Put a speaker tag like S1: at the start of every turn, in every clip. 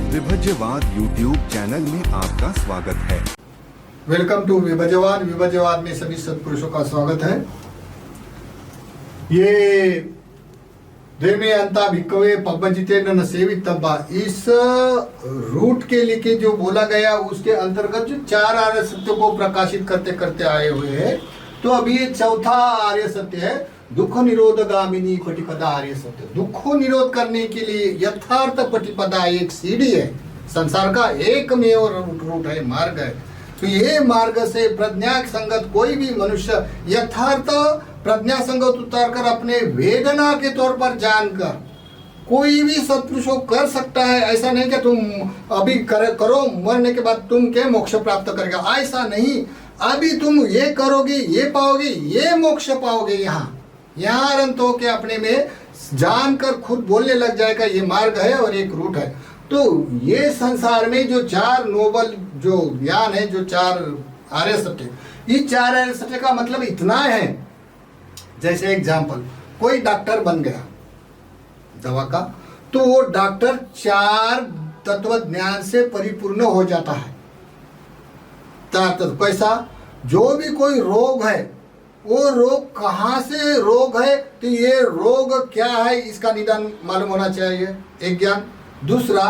S1: विभज्यवाद YouTube channel में आपका स्वागत है।
S2: Welcome to विभज्यवाद। विभज्यवाद में सभी सत्पुरुषों का स्वागत है। ये देमे अंता भिक्कवे पब्बजिते न सेवित तब्बा, इस रूट के लिए जो बोला गया उसके अंतर्गत जो चार आर्य सत्य को प्रकाशित करते करते आए हुए हैं। तो अभी ये चौथा आर्य सत्य है, दुख निरोध गामिनी पटिपदा आर्य सत्य। दुख निरोध करने के लिए यथार्थ पटिपदा एक सीढ़ी है, संसार का एकमेव रूट है, मार्ग है। तो ये मार्ग से प्रज्ञा संगत कोई भी मनुष्य यथार्थ प्रज्ञा संगत उतार कर अपने वेदना के तौर पर जानकर कोई भी सत्पुरुषों कर सकता है। ऐसा नहीं कि तुम अभी करो, मरने के बाद तुम क्या मोक्ष प्राप्त करेगा, ऐसा नहीं। अभी तुम ये करोगे, ये पाओगे, ये मोक्ष पाओगे। यहाँ अनंत हो के अपने में जानकर खुद बोलने लग जाएगा, ये मार्ग है और एक रूट है। तो ये संसार में जो चार नोबल जो ज्ञान है, जो चार आर्य सत्य, इस चार आर्य सत्य का मतलब इतना है, जैसे एग्जाम्पल कोई डॉक्टर बन गया दवा का, तो वो डॉक्टर चार तत्व ज्ञान से परिपूर्ण हो जाता है। कैसा, जो भी कोई रोग है, वो रोग कहाँ से रोग है, तो ये रोग क्या है इसका निदान मालूम होना चाहिए, एक ज्ञान। दूसरा,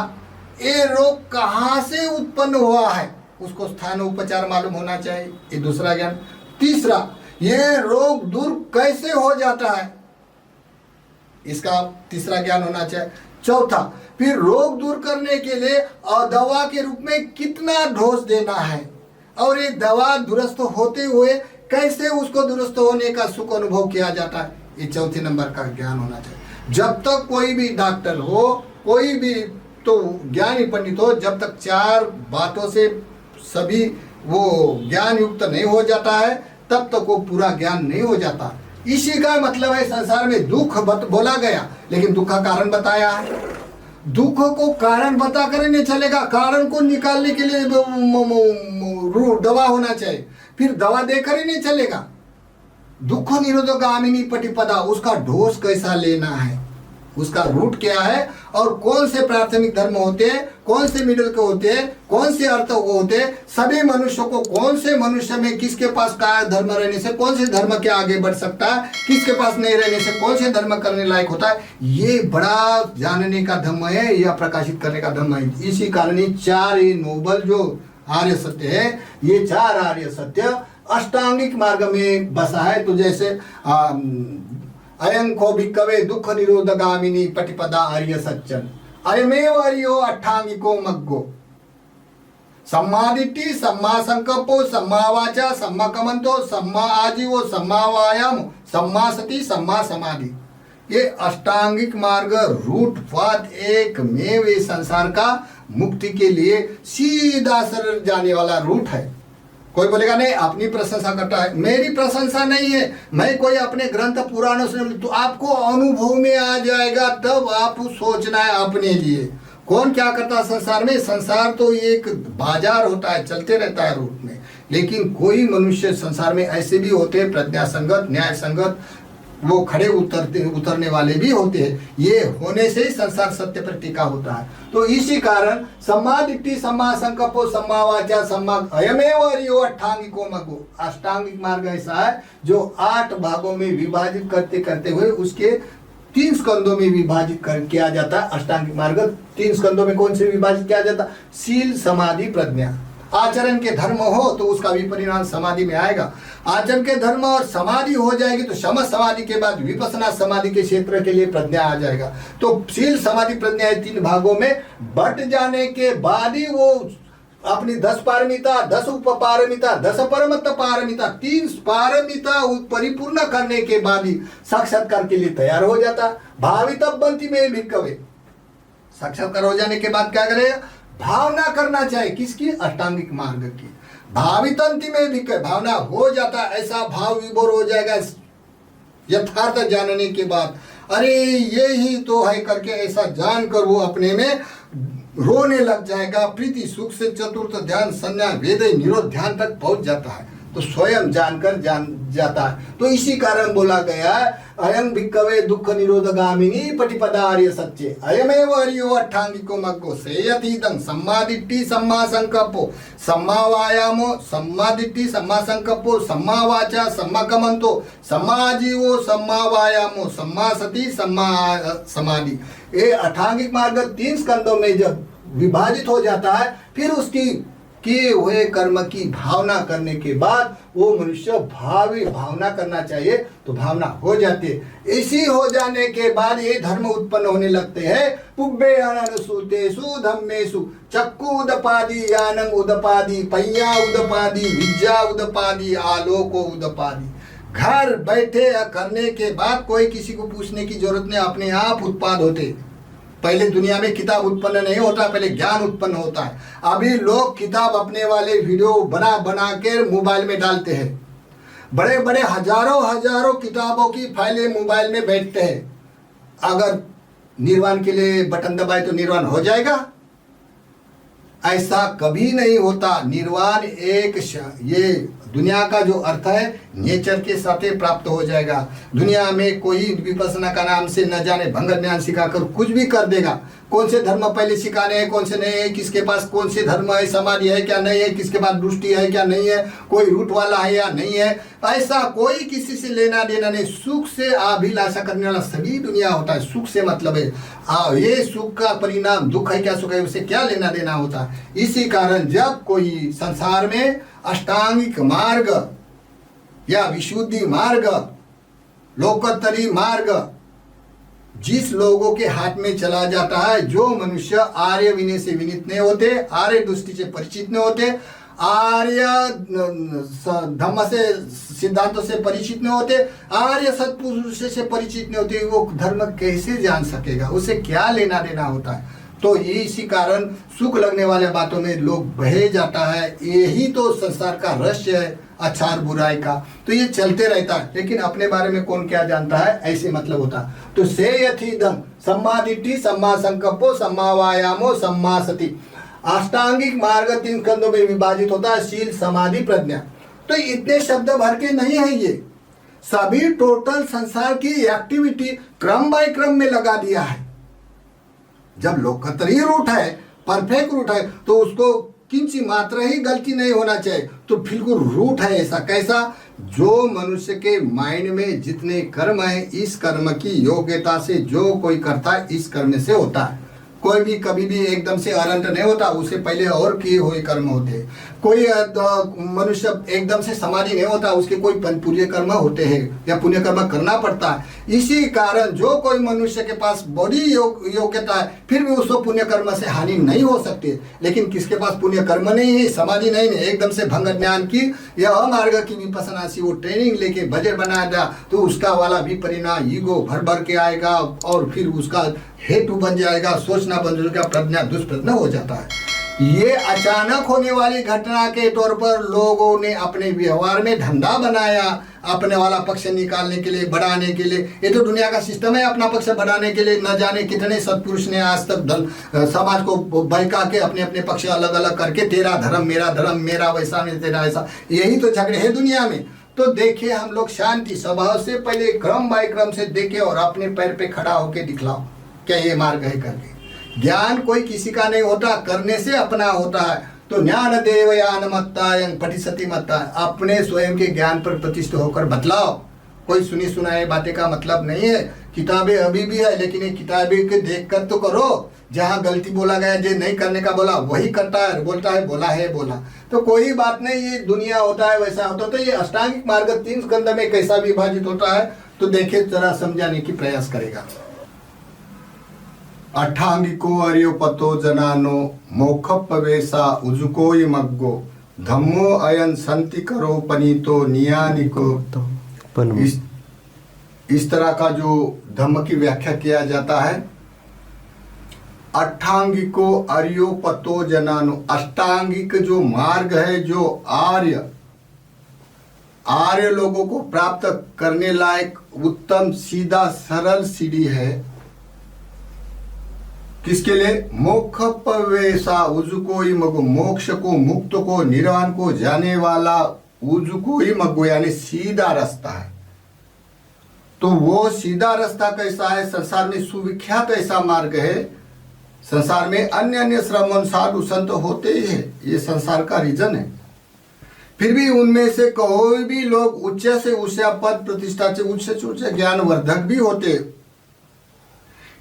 S2: ये रोग कहाँ से उत्पन्न हुआ है, उसको स्थान उपचार मालूम होना चाहिए, ये दूसरा ज्ञान। तीसरा, ये रोग दूर कैसे हो जाता है, इसका तीसरा ज्ञान होना चाहिए। चौथा, फिर रोग दूर करने के लिए दवा के रूप में कितना डोज देना है, और ये दवा दुरुस्त होते हुए कैसे उसको दुरुस्त होने का सुख अनुभव किया जाता है, ये चौथे नंबर का ज्ञान होना चाहिए। जब तक कोई भी डॉक्टर हो, कोई भी तो ज्ञानी पंडित हो, जब तक चार बातों से सभी वो ज्ञान युक्त नहीं हो जाता है, तब तक वो पूरा ज्ञान नहीं हो जाता। इसी का मतलब है संसार में दुख बोला गया, लेकिन दुख का कारण बताया है। दुख को कारण बता कर नहीं चलेगा, कारण को निकालने के लिए दवा होना चाहिए, फिर दवा देकर ही नहीं चलेगा। दुख निरोध गामिनी पटिपदा, उसका डोज कैसा लेना है, उसका रूट क्या है, और कौन से प्राथमिक धर्म होते हैं, कौन से मिडिल के होते हैं, कौन से अर्थ होते हैं, सभी मनुष्यों को कौन से मनुष्य में किसके पास क्या धर्म रहने से कौन से धर्म के आगे बढ़ सकता है, किसके पास नहीं रहने से कौन से धर्म करने लायक होता है, ये बड़ा जानने का धर्म है या प्रकाशित करने का धर्म है। इसी कारण ये चार नोबल जो आर्य सत्य है, ये चार आर्य सत्य अष्टांगिक मार्ग में बसा है। तो जैसे अयं को भिक्कवे दुख निरोध गामिनी पटिपदा आर्य सत्यम अयमेव आर्यो अष्टांगिको मग्गो, सम्मा दिट्ठी, सम्मा संकल्पो, सम्मा वाचा, सम्मा कमंतो, सम्मा आजीवो, सम्मा वायाम, सम्मा सती, सम्मा समाधि। ये अष्टांगिक मार्ग रूट पाथ एक में वे संसार का मुक्ति के लिए सीधा सरल जाने वाला रूट है। कोई बोलेगा नहीं अपनी प्रशंसा करता है, मेरी प्रशंसा नहीं है, मैं कोई अपने ग्रंथ पुराणों से, तो आपको अनुभव में आ जाएगा, तब आप सोचना है अपने लिए। कौन क्या करता है संसार में, संसार तो एक बाजार होता है, चलते रहता है रूट में, लेकिन कोई मनुष्य संसार में ऐसे भी होते हैं प्रज्ञा संगत, न्याय संगत, वो खड़े उतरने वाले भी होते हैं। ये होने से ही संसार सत्य पर टिका होता है। तो इसी कारण सम्मा दिट्ठी, सम्मा संकल्पो, सम्मा वाचा, सम्मा अयमेव आर्यो अष्टांगिको मग्गो। अष्टांगिक मार्ग ऐसा है जो 8 भागों में विभाजित करते करते हुए उसके 3 स्कंदों में विभाजित किया जाता है। अष्टांगिक मार्ग 3 स्कंदों में कौन से विभाजित किया जाता है, शील, समाधि, प्रज्ञा। आचरण के धर्म हो तो उसका विपरिणाम समाधि में आएगा। आचरण के धर्म और समाधि हो जाएगी तो शम समाधि के बाद विपස්සना समाधि के क्षेत्र के लिए प्रज्ञा आ जाएगा। तो शील, समाधि, प्रज्ञा 3 भागों में बट जाने के बाद ही वो अपनी 10 पारमिता, 10 उपपारमिता, 10 परमत पारमिता, 3 पारमिता परिपूर्ण करने के बाद ही साक्षात्कार के लिए तैयार हो जाता। भावितब बंती में भिक्कवे, साक्षात्कार हो जाने के बाद क्या करेगा, भावना करना चाहिए, किसकी, अष्टांगिक मार्ग की। भावितंती में भी भावना हो जाता, ऐसा भाव विभोर हो जाएगा यथार्थ जानने के बाद, अरे ये ही तो है करके ऐसा जानकर वो अपने में रोने लग जाएगा। प्रीति सुख से चतुर्थ ध्यान, संज्ञा, वेद, निरोध ध्यान तक पहुंच जाता है। तो स्वयं जानकर जान जाता है। तो इसी कारण बोला गया है अयं भिक्खवे दुख निरोधगामिनी पटिपदा आर्य सत्ये अयमेव हरियो अट्ठांगिको मग्गो सेयतीदं सम्मा दिट्ठि सम्मा संकल्पो सम्मा वायामो सम्मा दिट्ठि सम्मा संकल्पो सम्मा वाचा सम्मा कमंतो सम्मा जीवो सम्मा वायामो सम्मा सति सम्मा समाधि। ये अठांगिक मार्ग 3 स्कंदों में जब विभाजित हो जाता है, फिर उसकी किए हुए कर्म की भावना करने के बाद वो मनुष्य भावी भावना करना चाहिए तो भावना हो जाती है। इसी हो जाने के बाद ये धर्म उत्पन्न होने लगते हैं। पुब्बे अनुसूतेषु धम्मेषु चक्कु उदपादि यानंग उदपादि पय्या उदपादि विद्या उदपादि आलोको उदपादि। घर बैठे करने के बाद कोई किसी को पूछने की जरूरत नहीं, अपने आप उत्पाद होते। पहले दुनिया में किताब उत्पन्न नहीं होता, पहले ज्ञान उत्पन्न होता है। अभी लोग किताब अपने वाले वीडियो बना बना के मोबाइल में डालते हैं। बड़े बड़े हजारों किताबों की फाइलें मोबाइल में बैठते हैं। अगर निर्वाण के लिए बटन दबाए तो निर्वाण हो जाएगा? ऐसा कभी नहीं होता। निर्वाण एक ये दुनिया का जो अर्थ है नेचर के साथ प्राप्त हो जाएगा। दुनिया में कोई विपස්සना का नाम से न जाने भंग ज्ञान सिखाकर कुछ भी कर देगा। कौन से धर्म पहले सिखाने हैं, कौन से नहीं है, किसके पास कौन से धर्म है, समाधि है क्या नहीं है, किसके पास दृष्टि है क्या नहीं है, कोई रूट वाला है या नहीं है, ऐसा कोई किसी से लेना देना नहीं। सुख से अभिलाषा करने वाला सभी दुनिया होता है। सुख से मतलब है ये सुख का परिणाम दुख है क्या सुख है, उससे क्या लेना देना होता है। इसी कारण जब कोई संसार में अष्टांगिक मार्ग या विशुद्धि मार्ग, लोकोत्तरी मार्ग जिस लोगों के हाथ में चला जाता है, जो मनुष्य आर्य विनय से विनीत नहीं होते, आर्य दृष्टि से परिचित नहीं होते, आर्य धम्म से सिद्धांतों से परिचित नहीं होते, आर्य सत्पुरुष से परिचित नहीं होते, वो धर्म कैसे जान सकेगा? उसे क्या लेना देना होता है? तो इसी कारण सुख लगने वाले बातों में लोग बहे जाता है। यही तो संसार का रहस्य है, अच्छा और बुराई का। तो ये चलते रहता है, लेकिन अपने बारे में कौन क्या जानता है, ऐसे मतलब होता। तो से यथीदम सम्मा दिट्ठि सम्मा संकल्पो सम्मा वायामो सम्मा सति। अष्टांगिक मार्ग 3 स्कंदों में विभाजित होता है, शील समाधि प्रज्ञा। तो इतने शब्द भर के नहीं है, ये सभी टोटल संसार की एक्टिविटी क्रम बाय क्रम में लगा दिया है। जब लोकोत्तरी रूट है, परफेक्ट रूट है, तो उसको किंची मात्रा ही गलती नहीं होना चाहिए। तो बिल्कुल रूट है ऐसा। कैसा? जो मनुष्य के माइंड में जितने कर्म है, इस कर्म की योग्यता से जो कोई करता है, इस कर्म से होता है। कोई भी कभी भी एकदम से अनंत नहीं होता, उससे पहले और किए हुए कर्म होते हैं। कोई मनुष्य एकदम से समाधि नहीं होता, उसके कोई पुण्य कर्म होते हैं या पुण्य कर्म करना पड़ता है। इसी कारण जो कोई मनुष्य के पास बड़ी योग्यता है, फिर भी उसको पुण्य कर्म से हानि नहीं हो सकती। लेकिन किसके पास पुण्य कर्म नहीं है, समाधि नहीं है, एकदम से भंग ज्ञान की या अमार्ग की विपස්සना सी वो ट्रेनिंग लेके बजट बनाया, तो उसका वाला भी परिणाम ईगो भर भर के आएगा और फिर उसका हेतु बन जाएगा, सोचना बन जाएगा, प्रज्ञा दुष्प्रज्ञा हो जाता है। ये अचानक होने वाली घटना के तौर पर लोगों ने अपने व्यवहार में धंधा बनाया, अपने वाला पक्ष निकालने के लिए, बढ़ाने के लिए। ये तो दुनिया का सिस्टम है, अपना पक्ष बढ़ाने के लिए। न जाने कितने सत्पुरुष ने आज तक समाज को बहका के अपने अपने पक्ष अलग अलग करके, तेरा धर्म, मेरा वैसा नहीं, तेरा ऐसा, यही तो झगड़े हैं दुनिया में। तो देखिए, हम लोग शांति स्वभाव से पहले क्रम बाय क्रम से देखे और अपने पैर पे खड़ा होके दिखलाओ क्या ये मार्ग है करके। ज्ञान कोई किसी का नहीं होता, करने से अपना होता है। तो ज्ञान देवयान मत्तायं पठिसति मत्ता, अपने स्वयं के ज्ञान पर प्रतिष्ठित होकर बतलाओ। कोई सुनी सुनाए बातें का मतलब नहीं है। किताबें अभी भी है, लेकिन ये किताबें के देख कर तो करो। जहाँ गलती बोला गया, जो नहीं करने का बोला वही करता है, बोलता है बोला है बोला, तो कोई बात नहीं। ये दुनिया होता है, वैसा होता है। तो ये अष्टांगिक मार्ग 3 स्कंद में कैसा विभाजित होता है, तो देखिए, जरा समझाने की प्रयास करेगा। अठांगिको अर्योपतो जनानो मोक्षपवेशा उजुको मग्गो धम्मो अयन संति करो पनीतो नियानिको। इस तरह का जो धम्म की व्याख्या किया जाता है, अष्टांगिको अर्योपतो जनानो, अष्टांगिक जो मार्ग है, जो आर्य लोगों को प्राप्त करने लायक उत्तम सीधा सरल सीढ़ी है। किसके लिए? मोक्ष पवेशा उजुको मगो, मोक्ष को, मुक्त को, निर्वाण को जाने वाला उजुकुई मग्गो यानी सीधा रास्ता है। तो वो सीधा रास्ता कैसा है? संसार में सुविख्यात ऐसा मार्ग है, संसार में अन्य अन्य श्रमण साधु संत होते ही है, ये संसार का रीजन है। फिर भी उनमें से कोई भी लोग उच्च से उच्च पद प्रतिष्ठा से उच्च ज्ञानवर्धक भी होते,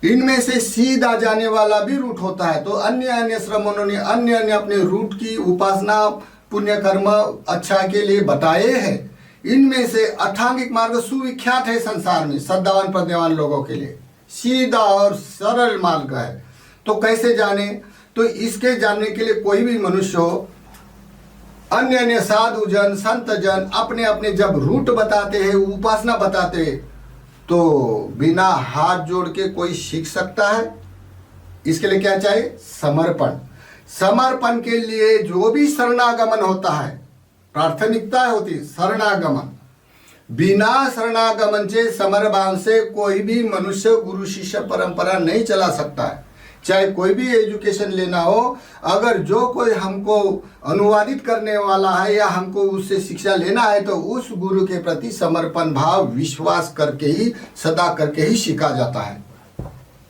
S2: इनमें से सीधा जाने वाला भी रूट होता है। तो अन्य अन्य श्रमणों ने अन्य अन्य अपने रूट की उपासना पुण्य कर्म अच्छा के लिए बताए हैं। इनमें से अष्टांगिक मार्ग सुविख्यात है संसार में श्रद्धावान प्रज्ञावान लोगों के लिए, सीधा और सरल मार्ग है। तो कैसे जाने? तो इसके जानने के लिए कोई भी मनुष्य हो, अन्य अन्य साधु जन संत जन अपने अपने जब रूट बताते हैं, उपासना बताते हैं, तो बिना हाथ जोड़ के कोई सीख सकता है? इसके लिए क्या चाहिए? समर्पण। समर्पण के लिए जो भी शरणागमन होता है, प्राथमिकता होती शरणागमन। बिना शरणागमन से समर्पण से कोई भी मनुष्य गुरु शिष्य परंपरा नहीं चला सकता है। चाहे कोई भी एजुकेशन लेना हो, अगर जो कोई हमको अनुवादित करने वाला है या हमको उससे शिक्षा लेना है, तो उस गुरु के प्रति समर्पण भाव विश्वास करके ही सदा करके ही सीखा जाता है।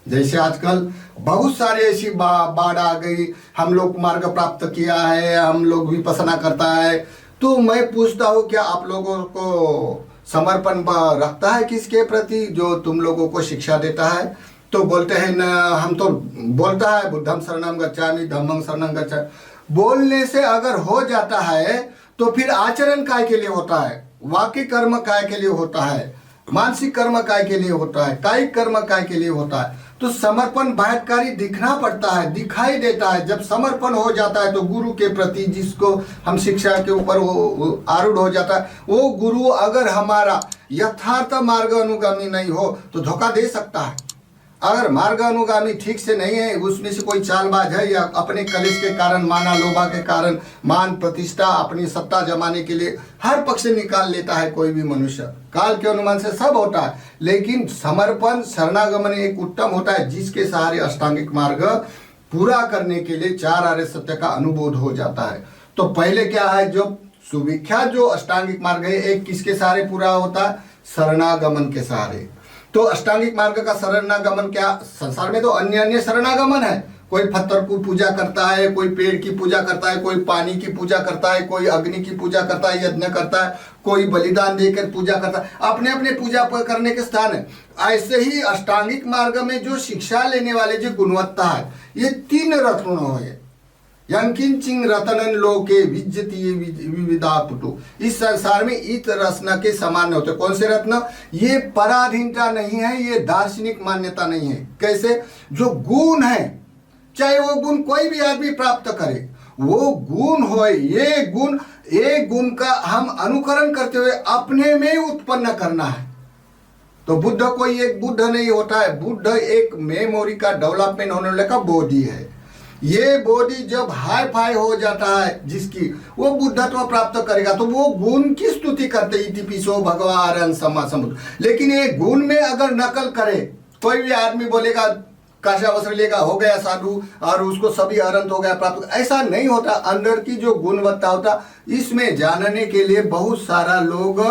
S2: जैसे आजकल बहुत सारे ऐसी बाढ़ आ गई, हम लोग मार्ग प्राप्त किया है, हम लोग विपස්සना करता है, तो मैं पूछता हूँ क्या आप लोगों को समर्पण रखता है किसके प्रति जो तुम लोगों को शिक्षा देता है? तो बोलते हैं न, हम तो बोलता है बुद्धम शरणम गच्छामि धम्मं शरणं गच्छामि। बोलने से अगर हो जाता है तो फिर आचरण काय के लिए होता है? वाक्य कर्म काय के लिए होता है? मानसिक कर्म काय के लिए होता है? कायिक कर्म काय के लिए होता है? तो समर्पण बाह्यकारी दिखना पड़ता है, दिखाई देता है। जब समर्पण हो जाता है तो गुरु के प्रति जिसको हम शिक्षा के ऊपर वो आरूढ़ हो जाता है, वो गुरु अगर हमारा यथार्थ मार्ग अनुगामी नहीं हो तो धोखा दे सकता है। अगर मार्ग अनुगामी ठीक से नहीं है, उसमें से कोई चालबाज है या अपने कलेश के कारण, माना लोभा के कारण, मान प्रतिष्ठा अपनी सत्ता जमाने के लिए हर पक्ष निकाल लेता है कोई भी मनुष्य। काल के अनुमान से सब होता है, लेकिन समर्पण शरणागमन एक उत्तम होता है जिसके सहारे अष्टांगिक मार्ग पूरा करने के लिए चार आर्य सत्य का अनुबोध हो जाता है। तो पहले क्या है, जो सुविख्यात जो अष्टांगिक मार्ग है, एक किसके सहारे पूरा होता है? शरणागमन के सहारे। तो अष्टांगिक मार्ग का शरणागमन क्या? संसार में तो अन्य अन्य शरणागमन है। कोई पत्थर को पूजा करता है, कोई पेड़ की पूजा करता है, कोई पानी की पूजा करता है, कोई अग्नि की पूजा करता है, यज्ञ करता है, कोई बलिदान देकर पूजा करता है। अपने अपने पूजा करने के स्थान है। ऐसे ही अष्टांगिक मार्ग में जो शिक्षा लेने वाले जो गुणवत्ता है, ये तीन रत्न है। यंकिंचिंग रतनन लोके विज्जति विविधा पुटु। इस संसार में इत रत्न के समान होते। कौन से रत्न? ये पराधीनता नहीं है, ये दार्शनिक मान्यता नहीं है। कैसे? जो गुण है, चाहे वो गुण कोई भी आदमी प्राप्त करे, वो गुण हो, ये गुण का हम अनुकरण करते हुए अपने में उत्पन्न करना है। तो बुद्ध कोई एक बुद्ध नहीं होता है। बुद्ध एक मेमोरी का डेवलपमेंट होने वाला बॉडी है। ये बॉडी जब हाई फाई हो जाता है जिसकी, वो बुद्धत्व प्राप्त करेगा, तो वो गुण की स्तुति करते इतिपिसो भगवान सम्मा समुद्र। लेकिन ये गुण में अगर नकल करे, कोई भी आदमी बोलेगा काशा वस्त्र लेगा, हो गया साधु और उसको सभी अरंत हो गया प्राप्त, ऐसा नहीं होता। अंदर की जो गुणवत्ता होता, इसमें जानने के लिए बहुत सारा लोग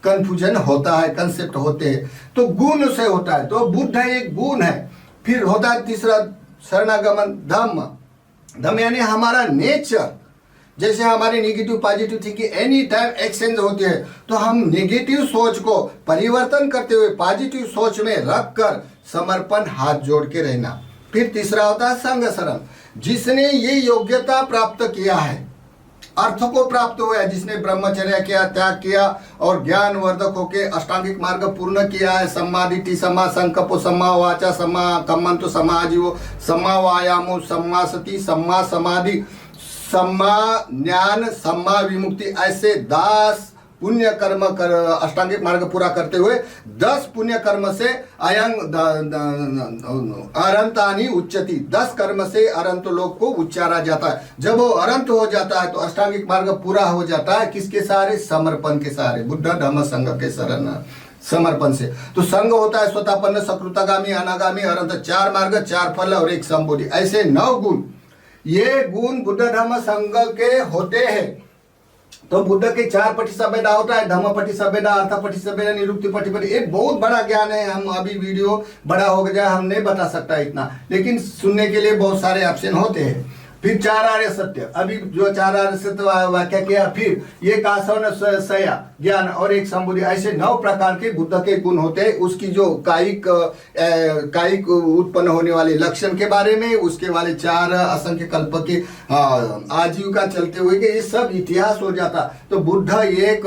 S2: कंफ्यूजन होता है, कंसेप्ट होते हैं। तो गुण से होता है। तो बुद्ध एक गुण है। फिर होता है तीसरा शरणागमन धम्म। धम्म यानी हमारा नेचर। जैसे हमारी negative positive thinking any time exchange होती है, तो हम नेगेटिव सोच को परिवर्तन करते हुए पॉजिटिव सोच में रखकर समर्पण हाथ जोड़ के रहना। फिर तीसरा होता है संग शरण। जिसने ये योग्यता प्राप्त किया है, अर्थ को प्राप्त हुआ है, जिसने ब्रह्मचर्य किया, त्याग किया और ज्ञान वर्धक होके अष्टांगिक मार्ग पूर्ण किया है। सम्मा दिट्ठि, सम्मा संकल्प, सम्मा वाचा, सम्मा कम्मंतो, सम्मा आजीवो, सम्मा वायामो, सम्मा सति, सम्मा समाधि, सम्मा ज्ञान, सम्मा विमुक्ति, ऐसे 10 पुण्य कर्म कर अष्टांगिक मार्ग पूरा करते हुए 10 पुण्य कर्म से अयं अरंतानि उच्चति, 10 कर्म से अरंत लोक को उच्चारा जाता है। जब वो अरंत हो जाता है तो अष्टांगिक मार्ग पूरा हो जाता है। किसके सहारे? समर्पण के सहारे, बुद्ध धम्म संघ के शरण समर्पण से। तो संघ होता है स्वतापन्न, सकृतगामी, अनागामी, अरंत। 4 मार्ग, 4 फल और 1 संबोधि, ऐसे 9 गुण। ये गुण बुद्ध धम्म संघ के होते हैं। तो बुद्ध के 4 पटिसभ्यता होता है, धम्म पटिसभ्यता, अर्थ पटिसभ्यता, निरुक्ति पटिसभ्यता। एक बहुत बड़ा ज्ञान है, हम अभी वीडियो बड़ा हो गया, हम नहीं बता सकता इतना, लेकिन सुनने के लिए बहुत सारे ऑप्शन होते हैं। फिर 4 आर्य सत्य, अभी जो 4 आर्य सत्य वाक्य किया, फिर एक आसन सया ज्ञान और एक संबुद्धि, ऐसे 9 प्रकार के बुद्ध के गुण होते हैं। उसकी जो कायिक उत्पन्न होने वाले लक्षण के बारे में, उसके वाले 4 असंख्य कल्प के आजीविका चलते हुए के ये सब इतिहास हो जाता। तो बुद्ध एक,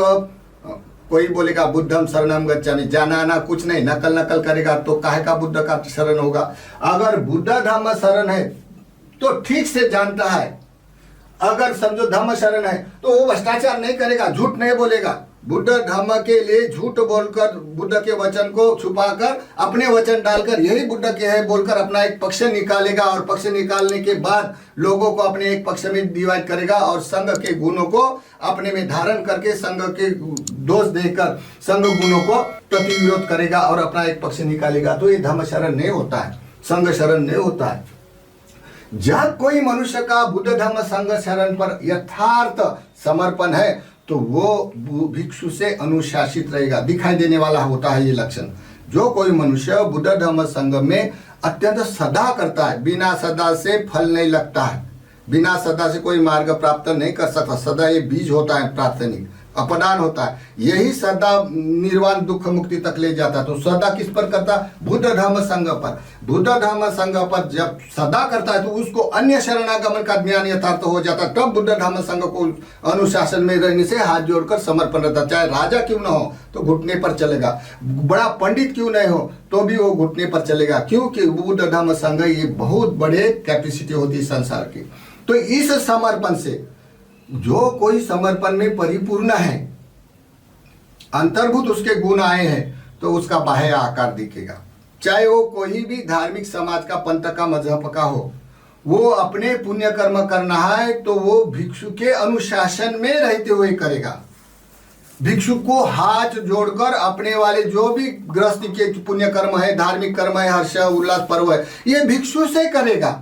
S2: कोई बोलेगा बुद्धम शरणम गच्छामि, जाना आना कुछ नहीं, नकल करेगा तो काहे का बुद्ध का शरण होगा। अगर बुद्ध धम्म शरण है तो ठीक से जानता है, अगर समझो धम्म शरण है तो वो भ्रष्टाचार नहीं करेगा, झूठ नहीं बोलेगा। बुद्ध धम्म के लिए झूठ बोलकर, बुद्ध के वचन को छुपाकर अपने वचन डालकर यही बुद्ध के है बोलकर अपना एक पक्ष निकालेगा, और पक्ष निकालने के बाद लोगों को अपने एक पक्ष में डिवाइड करेगा और संघ के गुणों को अपने में धारण करके संघ के दोष देकर संघ गुणों को प्रतिविरोध करेगा और अपना एक पक्ष निकालेगा। तो ये धम्म शरण नहीं होता है, संघ शरण नहीं होता है। जब कोई मनुष्य का बुद्ध धम्म संघ शरण पर यथार्थ समर्पण है तो वो भिक्षु से अनुशासित रहेगा, दिखाई देने वाला होता है ये लक्षण। जो कोई मनुष्य बुद्ध धम्म संघ में अत्यंत सदा करता है, बिना सदा से फल नहीं लगता है, बिना सदा से कोई मार्ग प्राप्त नहीं कर सकता। सदा ये बीज होता है, प्राथमिक अपदान होता है, यही सदा निर्वाण दुख मुक्ति तक ले जाता है। तो सदा किस पर करता? बुद्ध धम्म संघ पर। बुद्ध धम्म संघ पर जब सदा करता है तो उसको अन्य शरणागमन का ज्ञान यथार्थ हो जाता है। तब बुद्ध धम्म संघ को अनुशासन में रहने से हाथ जोड़कर समर्पण रहता। चाहे राजा क्यों ना हो तो घुटने पर चलेगा, बड़ा पंडित क्यों नहीं हो तो भी वो घुटने पर चलेगा, क्योंकि बुद्ध धम्म संघ ये बहुत बड़े कैपेसिटी होती है संसार की। तो इस समर्पण से जो कोई समर्पण में परिपूर्ण है, अंतर्भूत उसके गुण आए हैं, तो उसका बाह्य आकार दिखेगा। चाहे वो कोई भी धार्मिक समाज का, पंथ का, मजहब का हो, वो अपने पुण्य कर्म करना है तो वो भिक्षु के अनुशासन में रहते हुए करेगा। भिक्षु को हाथ जोड़कर अपने वाले जो भी गृहस्थी के पुण्य कर्म है, धार्मिक कर्म है, हर्ष उल्लास पर्व है, ये भिक्षु से करेगा।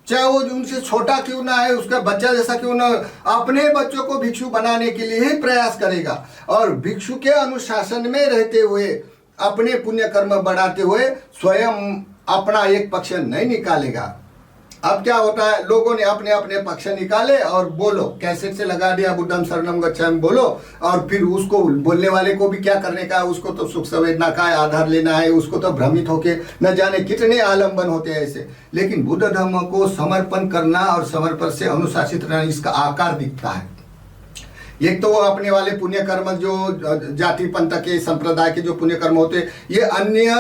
S2: चाहे वो उनसे छोटा क्यों ना है, उसका बच्चा जैसा क्यों ना, अपने बच्चों को भिक्षु बनाने के लिए ही प्रयास करेगा। और भिक्षु के अनुशासन में रहते हुए, अपने पुण्य कर्म बढ़ाते हुए स्वयं अपना एक पक्ष नहीं निकालेगा। अब क्या होता है, लोगों ने अपने अपने पक्ष निकाले और बोलो, कैसेट से लगा दिया बुद्धम शरणम गच्छामि बोलो, और फिर उसको बोलने वाले को भी क्या करने का है, उसको तो सुख संवेदना का आधार लेना है, उसको तो भ्रमित होके न जाने कितने आलम्बन होते हैं ऐसे। लेकिन बुद्ध धर्म को समर्पण करना और समर्पण से अनुशासित रहना, इसका आकार दिखता है। एक तो वो अपने वाले पुण्य कर्म, जो जाति पंथ के संप्रदाय के जो पुण्य कर्म होते हैं, ये अन्य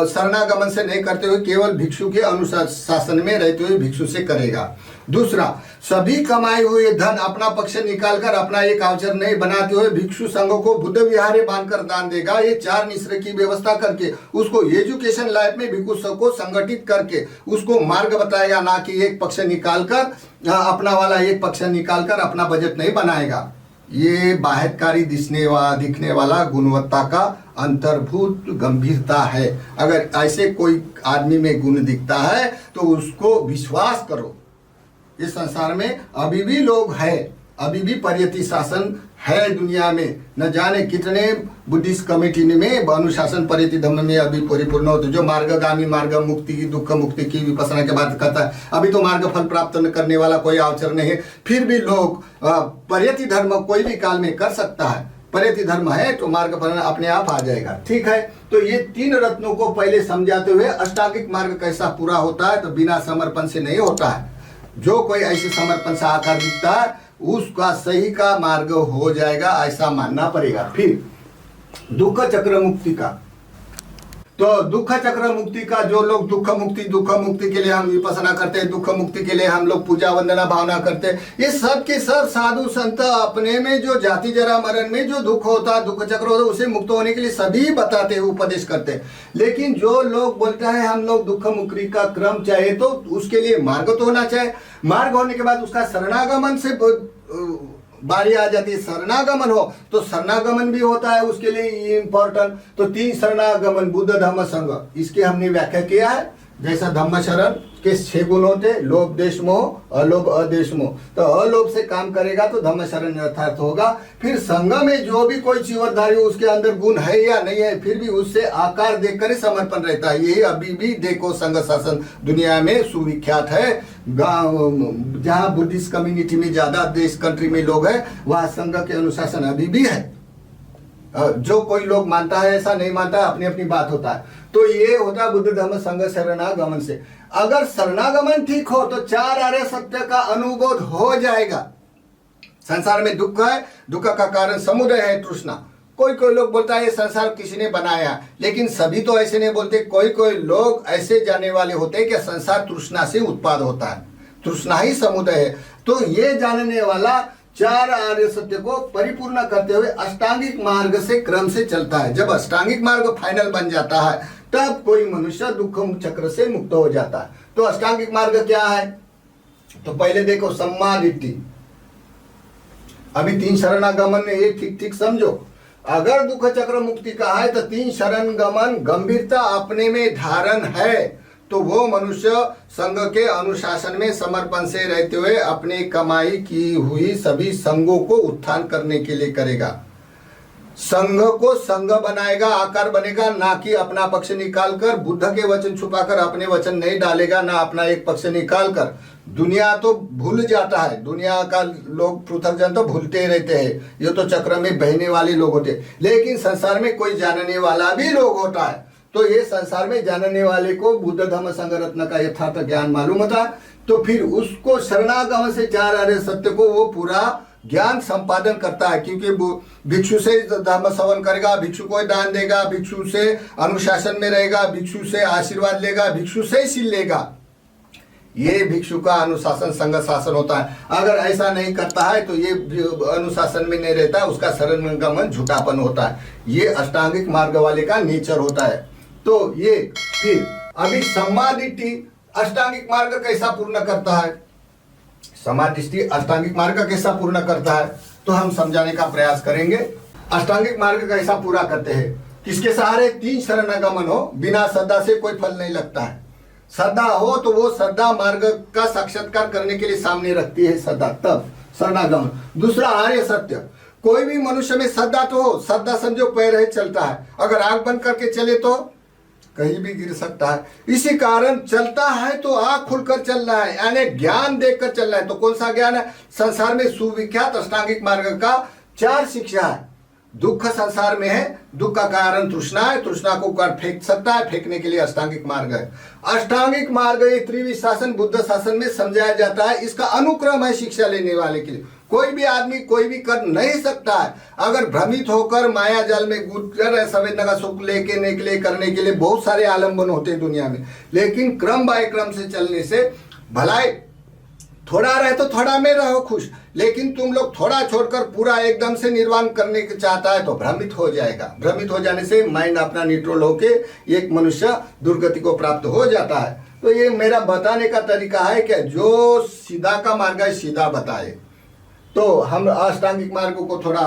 S2: शरणागमन से नहीं करते हुए केवल भिक्षु के अनुशासन में रहते हुए भिक्षु से करेगा। दूसरा, सभी कमाए हुए धन अपना पक्ष निकालकर अपना एक अवसर नहीं बनाते हुए भिक्षु संघों को बुद्ध विहारे बांधकर दान देगा। ये 4 निश्चय की व्यवस्था करके उसको एजुकेशन लाइफ में भिक्षु को संगठित करके उसको मार्ग बताएगा, ना कि एक पक्ष निकालकर अपना वाला एक पक्ष निकालकर अपना बजट नहीं बनाएगा। ये बाह्यकारी दिखने वाला गुणवत्ता का अंतर्भूत गंभीरता है। अगर ऐसे कोई आदमी में गुण दिखता है तो उसको विश्वास करो, इस संसार में अभी भी लोग हैं, अभी भी परियति शासन है दुनिया में। न जाने कितने बुद्धिस्ट कमेटी में अनुशासन परियति धम्म में अभी परिपूर्ण होते, जो मार्गगामी, मार्ग मुक्ति की, दुख मुक्ति की विपස්සना के बात करता है। अभी तो मार्ग फल प्राप्त करने वाला कोई अवसर नहीं है, फिर भी लोग परियति धर्म कोई भी काल में कर सकता है। परियति धर्म है तो मार्ग फल अपने आप आ जाएगा। ठीक है, तो ये 3 रत्नों को पहले समझाते हुए अष्टांगिक मार्ग कैसा पूरा होता है, तो बिना समर्पण से नहीं होता है। जो कोई ऐसे समर्पण से आकार दिखता है उसका सही का मार्ग हो जाएगा, ऐसा मानना पड़ेगा। फिर दुख चक्र मुक्ति का, तो दुख चक्र मुक्ति का जो लोग दुख मुक्ति के लिए हम विपස්සना करते हैं, दुख मुक्ति के लिए हम लोग पूजा वंदना भावना करते हैं, ये सब के सब साधु संत अपने में जो जाति जरा मरण में जो दुख होता है, दुख चक्र होता है, उसे मुक्त होने के लिए सभी बताते हैं, उपदेश करते हैं। लेकिन जो लोग बोलता है हम लोग दुख मुक्ति का क्रम चाहे, तो उसके लिए मार्ग तो होना चाहिए। मार्ग होने के बाद उसका शरणागमन से बारी आ जाती है। शरणागमन हो तो शरणागमन भी होता है, उसके लिए इम्पोर्टेंट। तो 3 शरणागमन बुद्ध धम्म संघ, इसके हमने व्याख्या किया है। जैसा धम्म शरण, के 6 गुण होते, लोभ देश मोह, अलोभ अदेश मोह। तो अलोभ से काम करेगा तो धम्म शरण यथार्थ होगा। फिर संघ में जो भी कोई चीवरधारी हो उसके अंदर गुण है या नहीं है, फिर भी उससे आकार देखकर ही समर्पण रहता है। यही अभी भी देखो संघ शासन दुनिया में सुविख्यात है। जहाँ बुद्धिस्ट कम्युनिटी में ज्यादा देश कंट्री में लोग हैं, वहाँ संघ के अनुशासन अभी भी है। जो कोई लोग मानता है, ऐसा नहीं मानता है, अपनी अपनी बात होता है। तो ये होता है बुद्ध धम्म संघ शरणागमन से। अगर शरणागमन ठीक हो तो 4 आर्य सत्य का अनुबोध हो जाएगा। संसार में दुख है, दुख का कारण समुदय है तृष्णा। कोई कोई लोग बोलता है ये संसार किसी ने बनाया, लेकिन सभी तो ऐसे नहीं बोलते। कोई कोई लोग ऐसे जानने वाले होते हैं कि संसार तृष्णा से उत्पाद होता है, तृष्णा ही समुदय है। तो ये जानने वाला 4 आर्य सत्य को परिपूर्ण करते हुए अष्टांगिक मार्ग से क्रम से चलता है। जब अष्टांगिक मार्ग फाइनल बन जाता है तब कोई मनुष्य दुख चक्र से मुक्त हो जाता है। तो अष्टांगिक मार्ग क्या है? तो पहले देखो सम्मा दिट्ठि। अभी 3 शरणागमन ये ठीक ठीक समझो। अगर दुख चक्र मुक्ति का है तो 3 शरणगमन गंभीरता अपने में धारण है, तो वो मनुष्य संघ के अनुशासन में समर्पण से रहते हुए अपने कमाई की हुई सभी संघों को उत्थान करने के लिए करेगा। संघ को संघ बनाएगा, आकार बनेगा, ना कि अपना पक्ष निकालकर। बुद्ध के वचन छुपाकर अपने वचन नहीं डालेगा, ना अपना एक पक्ष निकालकर। दुनिया तो भूल जाता है, दुनिया का लोग पृथकजन तो भूलते रहते हैं, ये तो चक्र में बहने वाले लोग होते हैं। लेकिन संसार में कोई जानने वाला भी लोग होता है, तो ये संसार में जानने वाले को बुद्ध धम्म संघ रत्न का यथार्थ ज्ञान मालूम होता है। तो फिर उसको शरणागमन से 4 आर्य सत्य को वो पूरा ज्ञान संपादन करता है। क्योंकि भिक्षु से धर्म श्रवण करेगा, भिक्षु को दान देगा, भिक्षु से अनुशासन में रहेगा, भिक्षु से आशीर्वाद लेगा, भिक्षु से सील लेगा। ये भिक्षु का अनुशासन संघ शासन होता है। अगर ऐसा नहीं करता है तो ये अनुशासन में नहीं रहता, उसका शरणगमन झूठापन होता है। ये अष्टांगिक मार्ग वाले का नेचर होता है। तो ये फिर अभी सम्मादिष्टि अष्टांगिक मार्ग कैसा पूर्ण करता है? समाधिष्टि अष्टांगिक मार्ग कैसा पूर्ण करता है, तो हम समझाने का प्रयास करेंगे। अष्टांगिक मार्ग कैसा पूरा करते हैं? किसके सहारे? 3 शरणागमन हो, बिना श्रद्धा से कोई फल नहीं लगता है। श्रद्धा हो तो वो श्रद्धा मार्ग का साक्षात्कार करने के लिए सामने रखती है श्रद्धा, तब शरणागमन। दूसरा आर्य सत्य। कोई भी मनुष्य में श्रद्धा तो हो, श्रद्धा समझो पैर है चलता है, अगर आंख बंद करके चले तो कहीं भी गिर सकता है। इसी कारण चलता है तो आंख खुलकर चल रहा है, यानी ज्ञान देखकर चल रहा है। तो कौन सा ज्ञान है? संसार में सुविख्यात अष्टांगिक मार्ग का 4 शिक्षा है। दुख संसार में है, दुख का कारण तृष्णा है, तृष्णा को कर फेंक सकता है, फेंकने के लिए अष्टांगिक मार्ग है। अष्टांगिक मार्ग ये त्रिविध शासन बुद्ध शासन में समझाया जाता है। इसका अनुक्रम है शिक्षा लेने वाले के लिए। कोई भी आदमी कोई भी कर नहीं सकता है। अगर भ्रमित होकर माया जाल में गुजर संवेदना का सुख लेके निकले करने के लिए बहुत सारे आलम्बन होते हैं दुनिया में, लेकिन क्रम बाय क्रम से चलने से भलाई थोड़ा रहे तो थोड़ा में रहो खुश, लेकिन तुम लोग थोड़ा छोड़कर पूरा एकदम से निर्वाण करने के चाहता है तो भ्रमित हो जाएगा। भ्रमित हो जाने से माइंड अपना न्यूट्रल होके एक मनुष्य दुर्गति को प्राप्त हो जाता है। तो ये मेरा बताने का तरीका है कि जो सीधा का मार्ग है सीधा बताए। तो हम अष्टांगिक मार्ग को थोड़ा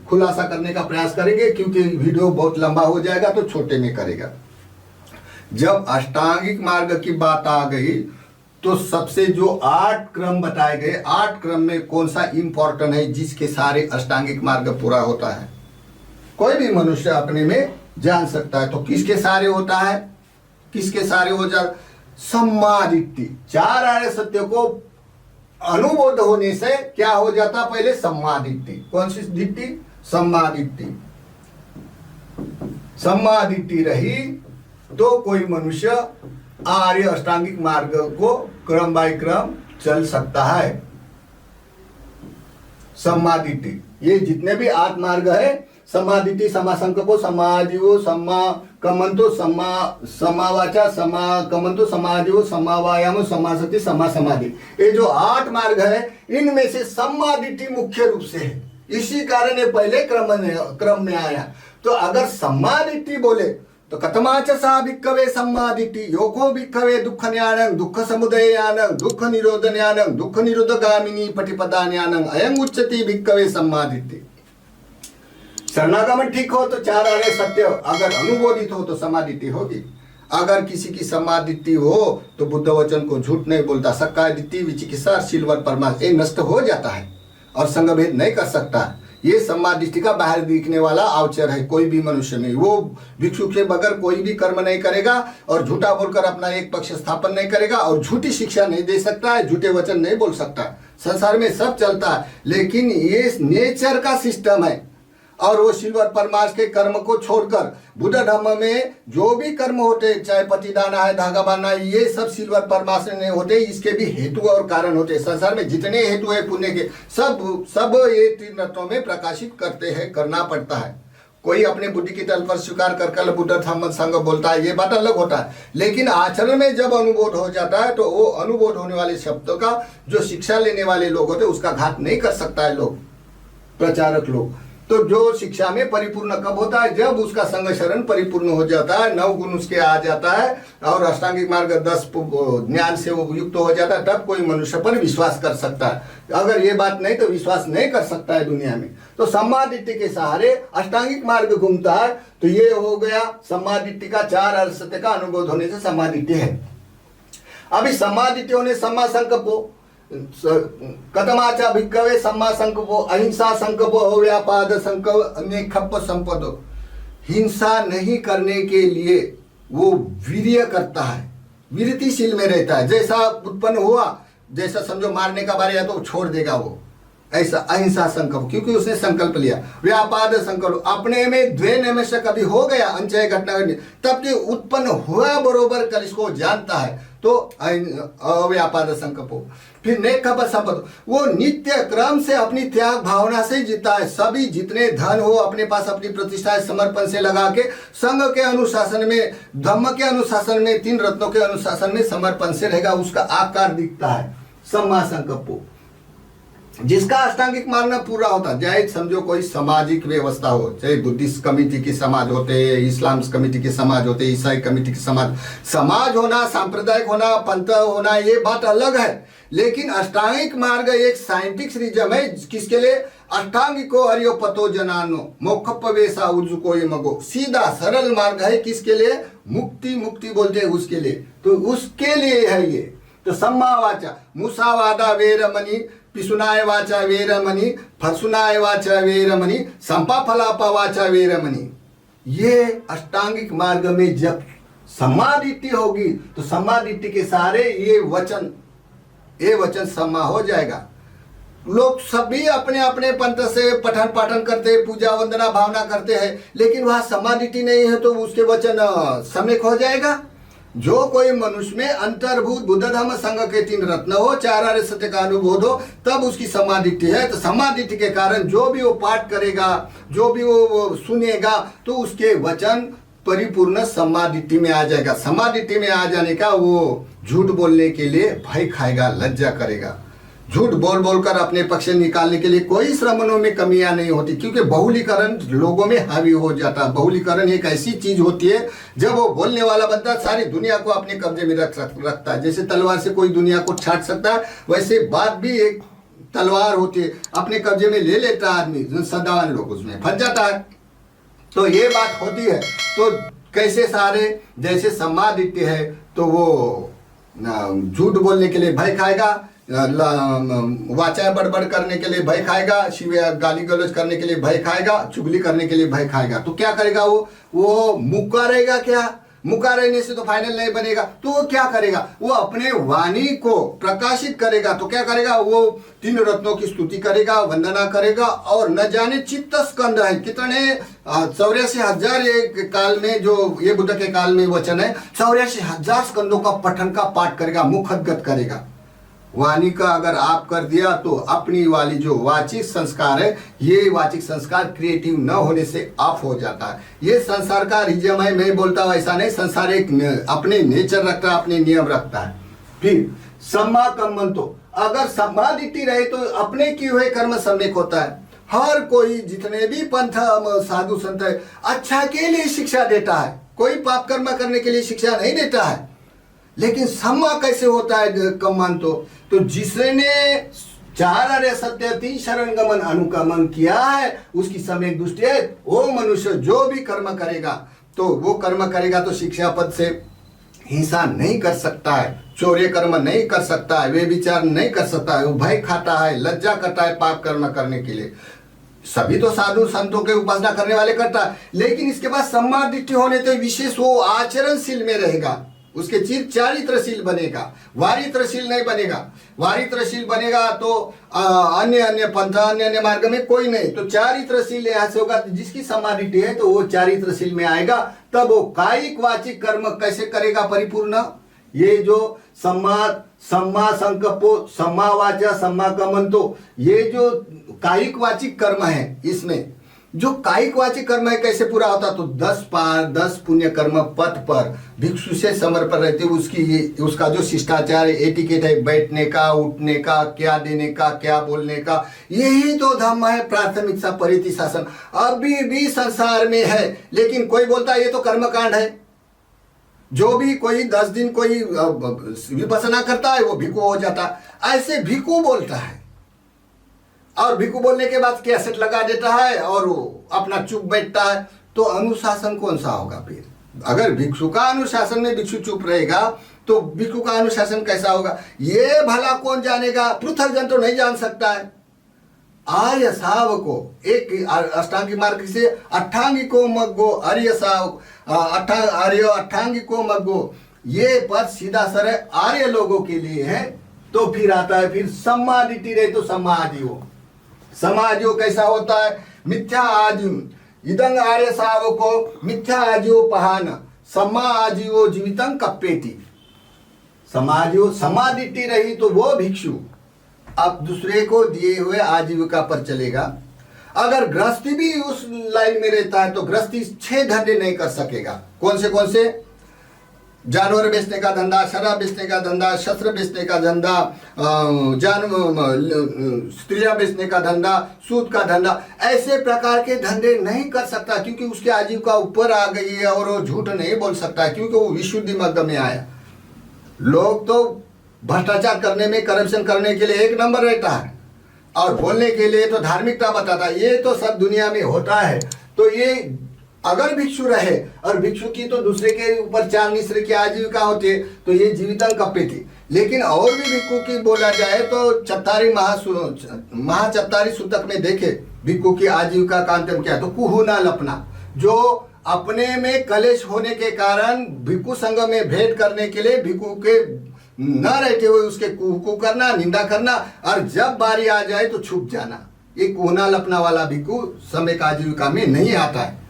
S2: खुलासा करने का प्रयास करेंगे, क्योंकि वीडियो बहुत लंबा हो जाएगा तो छोटे में करेगा। जब अष्टांगिक मार्ग की बात आ गई तो सबसे जो 8 क्रम बताए गए, 8 क्रम में कौन सा इंपॉर्टेंट है जिसके सारे अष्टांगिक मार्ग पूरा होता है? कोई भी मनुष्य अपने में जान सकता है। तो किसके सारे होता है? किसके सारे हो जा? सम्मादिष्टि। 4 आर्य सत्य को अनुबोध होने से क्या हो जाता? पहले सम्मादिष्टि। कौन सी दिट्टि? सम्मादिष्टि। सम्मादिष्टि रही तो कोई मनुष्य आर्य अष्टांगिक मार्ग को क्रम बाय क्रम चल सकता है। सम्मादिष्टि, ये जितने भी 8 मार्ग है, समादिति, समासंकल्पो, समाजीवो, सम्मा कमंतो, समावाचा, समा कमंतो, समाजीवो, समावायामो, समासति, समासमाधि, ये जो 8 मार्ग है इनमें से सम्मादिति मुख्य रूप से है। इसी कारण ये पहले क्रम में आया। तो अगर सम्मादिति बोले तो कथमाच सा भिक्खवे सम्मादिति योको भिक्खवे दुख न्यानं दुख समुदय ज्ञानं दुख निरोध ज्ञानं दुख निरोध गामिनी पटिपदा ज्ञानं अयं उच्यते भिक्खवे सम्मादिति। शरणागमन ठीक हो तो 4 आर्य सत्य अगर अनुबोधित हो तो समाधिति होगी। अगर किसी की सम्मादिट्टी हो तो बुद्ध वचन को झूठ नहीं बोलता। सक्काय दिट्टी विचिकित्सा शीलवर परमार्थ ये नष्ट हो जाता है और संगभेद नहीं कर सकता। ये सम्मादिष्टि का बाहर दिखने वाला अवचर है, कोई भी मनुष्य नहीं। वो भिक्षु के बगैर कोई भी कर्म नहीं करेगा और झूठा बोलकर अपना एक पक्ष स्थापन नहीं करेगा और झूठी शिक्षा नहीं दे सकता है, झूठे वचन नहीं बोल सकता। संसार में सब चलता है, लेकिन ये नेचर का सिस्टम है। और वो सिल्वर परमार्थ के कर्म को छोड़कर बुद्ध धर्म में जो भी कर्म होते, चाहे पतिदाना है, धागा बांधना है, ये सब सिल्वर परमार्थ नहीं होते, इसके भी हेतु और कारण होते। संसार में जितने हेतु है पुण्य के सब ये तीन रत्नों में प्रकाशित करते हैं, करना पड़ता है। कोई अपने बुद्धि की तल पर स्वीकार कर बुद्ध धम्म संघ बोलता है, ये बात अलग होता है। लेकिन आचरण में जब अनुबोध हो जाता है तो वो अनुबोध होने वाले शब्दों का जो शिक्षा लेने वाले लोग होते हैं उसका घात नहीं कर सकता है लोग, प्रचारक लोग। तो जो शिक्षा में परिपूर्ण कब होता है? जब उसका संग शरण परिपूर्ण हो जाता है, 9 गुण उसके आ जाता है और अष्टांगिक मार्ग 10 ज्ञान से वो युक्त हो जाता है, तब कोई मनुष्य पर विश्वास कर सकता है। अगर ये बात नहीं तो विश्वास नहीं कर सकता है दुनिया में। तो सम्मादिट्टी के सहारे अष्टांगिक मार्ग घूमता है। तो ये हो गया सम्मादिट्टी का 4 असत्य का अनुबोध होने से सम्मादिट्टी है। अभी सम्मादिट्टी होने सम्मा संकल्पो कथमाचा भिक्खवे सम्मा संकल्पो अहिंसा संकल्पो अव्यापाद संकल्प नेखप्प संपदो। हिंसा नहीं करने के लिए वो वीर्य करता है, विरतिशील में रहता है। जैसा उत्पन्न हुआ, जैसा समझो मारने का बारी है तो छोड़ देगा वो, ऐसा अहिंसा संकल्प, क्योंकि उसने संकल्प लिया। व्यापाद संकल्प, अपने में द्वे निमेष कभी हो गया अंचय घटना तब के उत्पन्न हुआ बरोबर कर इसको जानता है, तो अव्यापाद संकल्प। फिर नेकप संपद, वो नित्य क्रम से अपनी त्याग भावना से जीता है। सभी जितने धन हो अपने पास अपनी प्रतिष्ठा समर्पण से लगा के संघ के अनुशासन में, धम्म के अनुशासन में, 3 रत्नों के अनुशासन में समर्पण से रहेगा, उसका आकार दिखता है सम्मा संकल्प। जिसका अष्टांगिक मार्ग पूरा होता है, चाहे समझो कोई सामाजिक व्यवस्था हो, चाहे बुद्धिस्ट कमिटी की समाज होते, इस्लाम कमिटी के समाज होते, ईसाई कमिटी के समाज होना, सांप्रदायिक होना, पंथ होना, ये बात अलग है। लेकिन अष्टांगिक मार्ग एक साइंटिफिक रिजम है। किसके लिए? अष्टांगिको हरियो पतो जनानो मोक्षपवेशा उजुको ये मगो, सीधा सरल मार्ग है। किसके लिए? मुक्ति बोलते हैं उसके लिए, तो उसके लिए है ये। तो सम्मा वाचा मुसावादा वेरमणि पिसुनाय वाचा वेरमणि फसुनाय वाचा वेरमणि संपा फलापा वाचा वेरमणि। ये अष्टांगिक मार्ग में जब सम्मादिट्टी होगी तो सम्मादिट्टी के सारे ये वचन सम्मा हो जाएगा। लोग सभी अपने अपने पंथ से पठन पाठन करते, पूजा वंदना भावना करते हैं, लेकिन वहां सम्मादिट्टी नहीं है तो उसके वचन सम्यक हो जाएगा। जो कोई मनुष्य में अंतर्भूत बुद्ध धर्म संघ के 3 रत्न हो, 4 आर्य सत्य का अनुभव हो, तब उसकी सम्मादिट्टी है। तो सम्मादिट्टी के कारण जो भी वो पाठ करेगा, जो भी वो सुनेगा, तो उसके वचन परिपूर्ण सम्मादिट्टी में आ जाएगा। सम्मादिट्टी में आ जाने का वो झूठ बोलने के लिए भय खाएगा, लज्जा करेगा। झूठ बोल कर अपने पक्ष निकालने के लिए कोई श्रमणों में कमियां नहीं होती, क्योंकि बहुलीकरण लोगों में हावी हो जाता है। बहुलीकरण एक ऐसी चीज होती है जब वो बोलने वाला बंदा सारी दुनिया को अपने कब्जे में रखता है। जैसे तलवार से कोई दुनिया को छाट सकता है, वैसे बात भी एक तलवार होती है, अपने कब्जे में ले लेता है आदमी, सदावान लोग उसमें फंस जाता है। तो ये बात होती है। तो कैसे सारे, जैसे सम्मादिट्टी है तो वो झूठ बोलने के लिए भय खाएगा, वाचा बड़बड़ करने के लिए भय खाएगा, शिव्या गाली गलौज करने के लिए भय खाएगा, चुगली करने के लिए भय खाएगा। तो क्या करेगा वो मुक्का रहेगा। क्या मुक्का रहने से तो फाइनल नहीं बनेगा, तो वो क्या करेगा? वो अपने वाणी को प्रकाशित करेगा। तो क्या करेगा? वो 3 रत्नों की स्तुति करेगा, वंदना करेगा, और न जाने चित्त स्कंद है कितने 84,000 एक काल में, जो ये बुद्ध के काल में वचन है, 84,000 स्कंदों का पठन का पाठ करेगा, मुखगत करेगा। वाणी का अगर आप कर दिया तो अपनी वाली जो वाचिक संस्कार है, ये वाचिक संस्कार क्रिएटिव न होने से ऑफ हो जाता है। ये संसार का रिजम है, मैं बोलता हूँ ऐसा नहीं। संसार एक अपने नेचर रखता है, अपने नियम रखता है। फिर सम्मा कम्मन, तो अगर सम्मादिट्टी रहे तो अपने किए हुए कर्म सम्यक होता है। हर कोई जितने भी पंथ साधु संत है अच्छा के लिए शिक्षा देता है, कोई पाप कर्म करने के लिए शिक्षा नहीं देता है। लेकिन सम्मा कैसे होता है कम्मन? तो जिसने 4 आर्य सत्य 3 शरण गमन अनुगमन किया है उसकी सम्यक दृष्टि है। वो मनुष्य जो भी कर्म करेगा तो वो कर्म करेगा तो शिक्षा पद से हिंसा नहीं कर सकता है, चौर्य कर्म नहीं कर सकता है, वे विचार नहीं कर सकता है, वो भय खाता है, लज्जा करता है पाप कर्म करने के लिए। सभी तो साधु संतों के उपासना करने वाले करता है, लेकिन इसके बाद सम्मा दृष्टि होने तो विशेष वो आचरणशील में रहेगा, उसके चिर चारित्रशील बनेगा, वारित्रशील नहीं बनेगा। वारित्रशील बनेगा तो अन्य अन्य पंथ अन्य अन्य मार्ग में कोई नहीं, तो चारित्रशील यहाँ से होगा। जिसकी समाधि है तो वो चारित्रशील में आएगा, तब वो कायिक वाचिक कर्म कैसे करेगा परिपूर्ण। ये जो सम्मा संकल्पो, सम्मा वाचा, सम्मा कमंतो, ये जो कायिक वाचिक कर्म है, इसमें जो कायिक वाचिक कर्म है कैसे पूरा होता, तो 10 पुण्य कर्म पथ पर भिक्षु से समर्पण रहते, उसका जो शिष्टाचार एटिकेट है, बैठने का, उठने का, क्या देने का, क्या बोलने का, यही तो धर्म है। प्राथमिकता परिति शासन अभी भी संसार में है, लेकिन कोई बोलता है ये तो कर्मकांड है। जो भी कोई 10 दिन कोई विपसना करता है वो भिक्षु हो जाता, ऐसे भिक्षु बोलता है, और भिक्षु बोलने के बाद कैसेट लगा देता है और वो अपना चुप बैठता है। तो अनुशासन कौन सा होगा फिर? अगर भिक्षु का अनुशासन में भिक्षु चुप रहेगा तो भिक्षु का अनुशासन कैसा होगा, ये भला कौन जानेगा? पृथक जन तो नहीं जान सकता है। आर्य साव को एक अष्टांगिक मार्ग से अट्ठांगिको मग्गो, आर्य साव आर्य अट्ठांगिको मग्गो, ये पद सीधा सर आर्य लोगों के लिए है। तो फिर आता है फिर सम्मा दिट्ठि रहे तो सम्मा आजीवो। समाजो कैसा होता है? मिथ्या आजीव इदंग आर्य सावको मिथ्या आजीवो पहान सम्मा आजीवो जीवितं कप्पेति। समाजो समादिट्ठि रही तो वो भिक्षु अब दूसरे को दिए हुए आजीविका पर चलेगा। अगर गृहस्थी भी उस लाइन में रहता है तो गृहस्थी 6 धंधे नहीं कर सकेगा। कौन से? जानवर बेचने का धंधा, शराब बेचने का धंधा, शस्त्र बेचने का धंधा, स्त्रियां बेचने का धंधा, सूद का धंधा, ऐसे प्रकार के धंधे नहीं कर सकता, क्योंकि उसकी आजीविका ऊपर आ गई है और वो झूठ नहीं बोल सकता, क्योंकि वो विशुद्धि मग्न में आया। लोग तो भ्रष्टाचार करने में, करप्शन करने के लिए 1 नंबर रहता है, और बोलने के लिए तो धार्मिकता बताता है। ये तो सब दुनिया में होता है। तो ये अगर भिक्षु रहे, और भिक्षु की तो दूसरे के ऊपर 4 निश्र की आजीविका होती है, तो ये जीवितं कप्पेति। लेकिन और भी भिक्षु की बोला जाए तो चत्तारी महाचत्तारी सूतक में देखे भिक्षु की आजीविका का अंतिम क्या है, तो कुहुना लपना, जो अपने में कलेश होने के कारण भिक्षु संघ में भेंट करने के लिए भिक्षु के न रहते हुए उसके कुहू करना, निंदा करना, और जब बारी आ जाए तो छुप जाना। ये कुहना लपना वाला भिक्षु सम्यक आजीविका में नहीं आता है।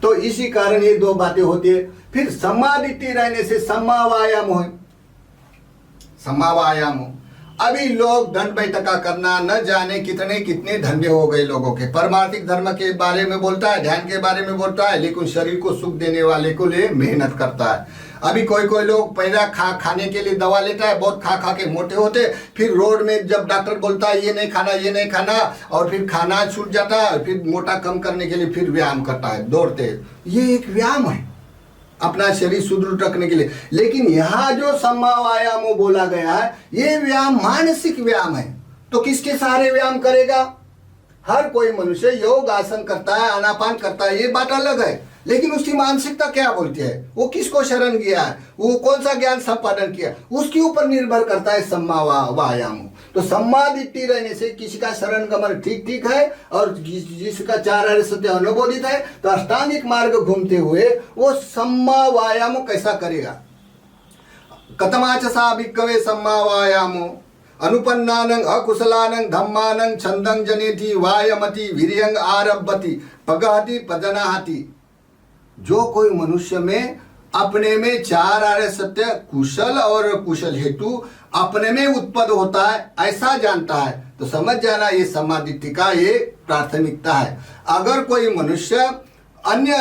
S2: तो इसी कारण ये 2 बातें होती है। फिर सम्मा दिट्ठि रहने से सम्मा वायाम हो, सम्मा वायाम हो। अभी लोग दंड बैठका करना, न जाने कितने कितने धंधे हो गए लोगों के। परमार्थिक धर्म के बारे में बोलता है, ध्यान के बारे में बोलता है, लेकिन शरीर को सुख देने वाले को लिए मेहनत करता है। अभी कोई लोग पहला खाने के लिए दवा लेता है, बहुत खा के मोटे होते, फिर रोड में जब डॉक्टर बोलता है ये नहीं खाना, और फिर खाना छूट जाता है, फिर मोटा कम करने के लिए फिर व्यायाम करता है, दौड़ते। ये एक व्यायाम है अपना शरीर सुदृढ़ रखने के लिए। लेकिन यहाँ जो सम्मा वायामो बोला गया है, ये व्यायाम मानसिक व्यायाम है। तो किसके सहारे व्यायाम करेगा? हर कोई मनुष्य योग आसन करता है, आनापान करता है, ये बात अलग है, लेकिन उसकी मानसिकता क्या बोलती है, वो किसको शरण गया है, वो कौन सा ज्ञान संपादन किया, उसके ऊपर निर्भर करता है सम्मा वायाम। तो सम्मा दिट्ठि रहने से किसी का शरण गमन ठीक है, और जिसका 4 आर्य सत्य अनुबोधित है, तो अष्टांगिक मार्ग घूमते हुए वो सम्मा वायाम कैसा करेगा। कथमाच सा भिक्खवे सम्मा वायामो अनुपन्नानं अकुशलानं धम्मानं छन्दं जनेति वायमति वीर्यं आरभति पगहति पजनाहति। जो कोई मनुष्य में अपने में 4 आर्य सत्य कुशल और कुशल हेतु अपने में उत्पन्न होता है, ऐसा जानता है, तो समझ जाना ये सम्मा दिट्ठि का ये प्राथमिकता है। अगर कोई मनुष्य अन्य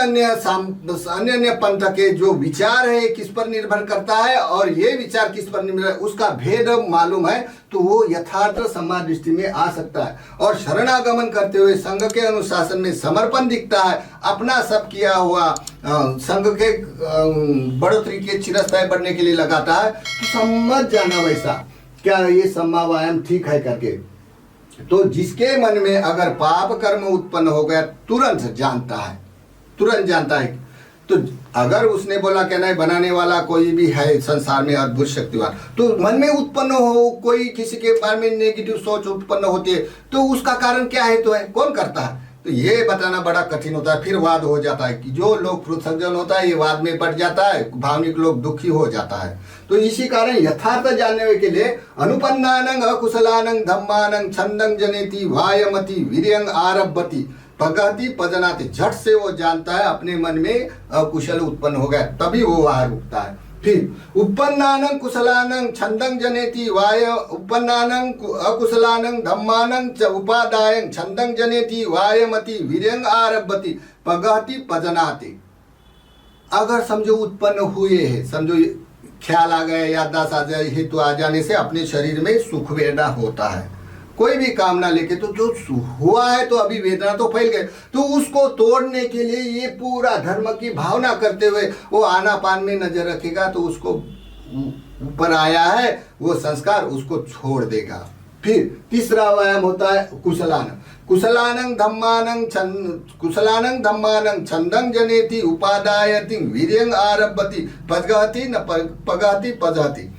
S2: पंथ के जो विचार है किस पर निर्भर करता है, और ये विचार किस पर निर्भर है, उसका भेद मालूम है, तो वो यथार्थ सम्मा दृष्टि में आ सकता है। और शरणागमन करते हुए संघ के अनुशासन में समर्पण दिखता है, अपना सब किया हुआ संघ के बढ़ोतरी के चिरस्थायी बढ़ने के लिए लगाता है, तो समझ जाना वैसा क्या ये सम्मा वायाम ठीक है करके। तो जिसके मन में अगर पाप कर्म उत्पन्न हो गया तुरंत जानता है तो अगर उसने बोला कि नहीं बनाने वाला कोई भी है संसार में अद्भुत शक्तिवान, तो मन में उत्पन्न हो कोई किसी के बारे में नेगेटिव सोच उत्पन्न होती है, तो उसका कारण क्या है, तो है कौन करता है, तो ये बताना बड़ा कठिन होता है। फिर वाद हो जाता है कि जो लोग पृथकजन होता है ये वाद में बढ़ जाता है, भावनिक लोग दुखी हो जाता है। तो इसी कारण यथार्थ जानने के लिए अनुपन्नानं अकुशलानं धम्मानं छंदं जनेति वायमति वीर्यं आरभति पगहति पजनाति, झट से वो जानता है अपने मन में अकुशल उत्पन्न हो गया, तभी वो वहां रुकता है। फिर उपन्नानं कुशलानं छंदं जनेति वाय उपन्नानं अकुशलानं धम्मानं च उपादायं छंदं जनेति वायमति वीर्यं आरभति पगहति पजनाति। अगर समझो उत्पन्न हुए हैं, समझो ख्याल आ गया, याददाश्त आ जाए, हेतु आ जाने से अपने शरीर में सुख वेदना होता है, कोई भी कामना लेके, तो जो हुआ है तो अभी वेदना तो फैल गए, तो उसको तोड़ने के लिए ये पूरा धर्म की भावना करते हुए वो आनापान में नजर रखेगा, तो उसको ऊपर आया है वो संस्कार उसको छोड़ देगा। फिर तीसरा व्यायाम होता है कुशलानं कुशलानं धम्मानं छंदं जनेति उपादायति वीर्यं आरभति पगहति न पगहति पजहति।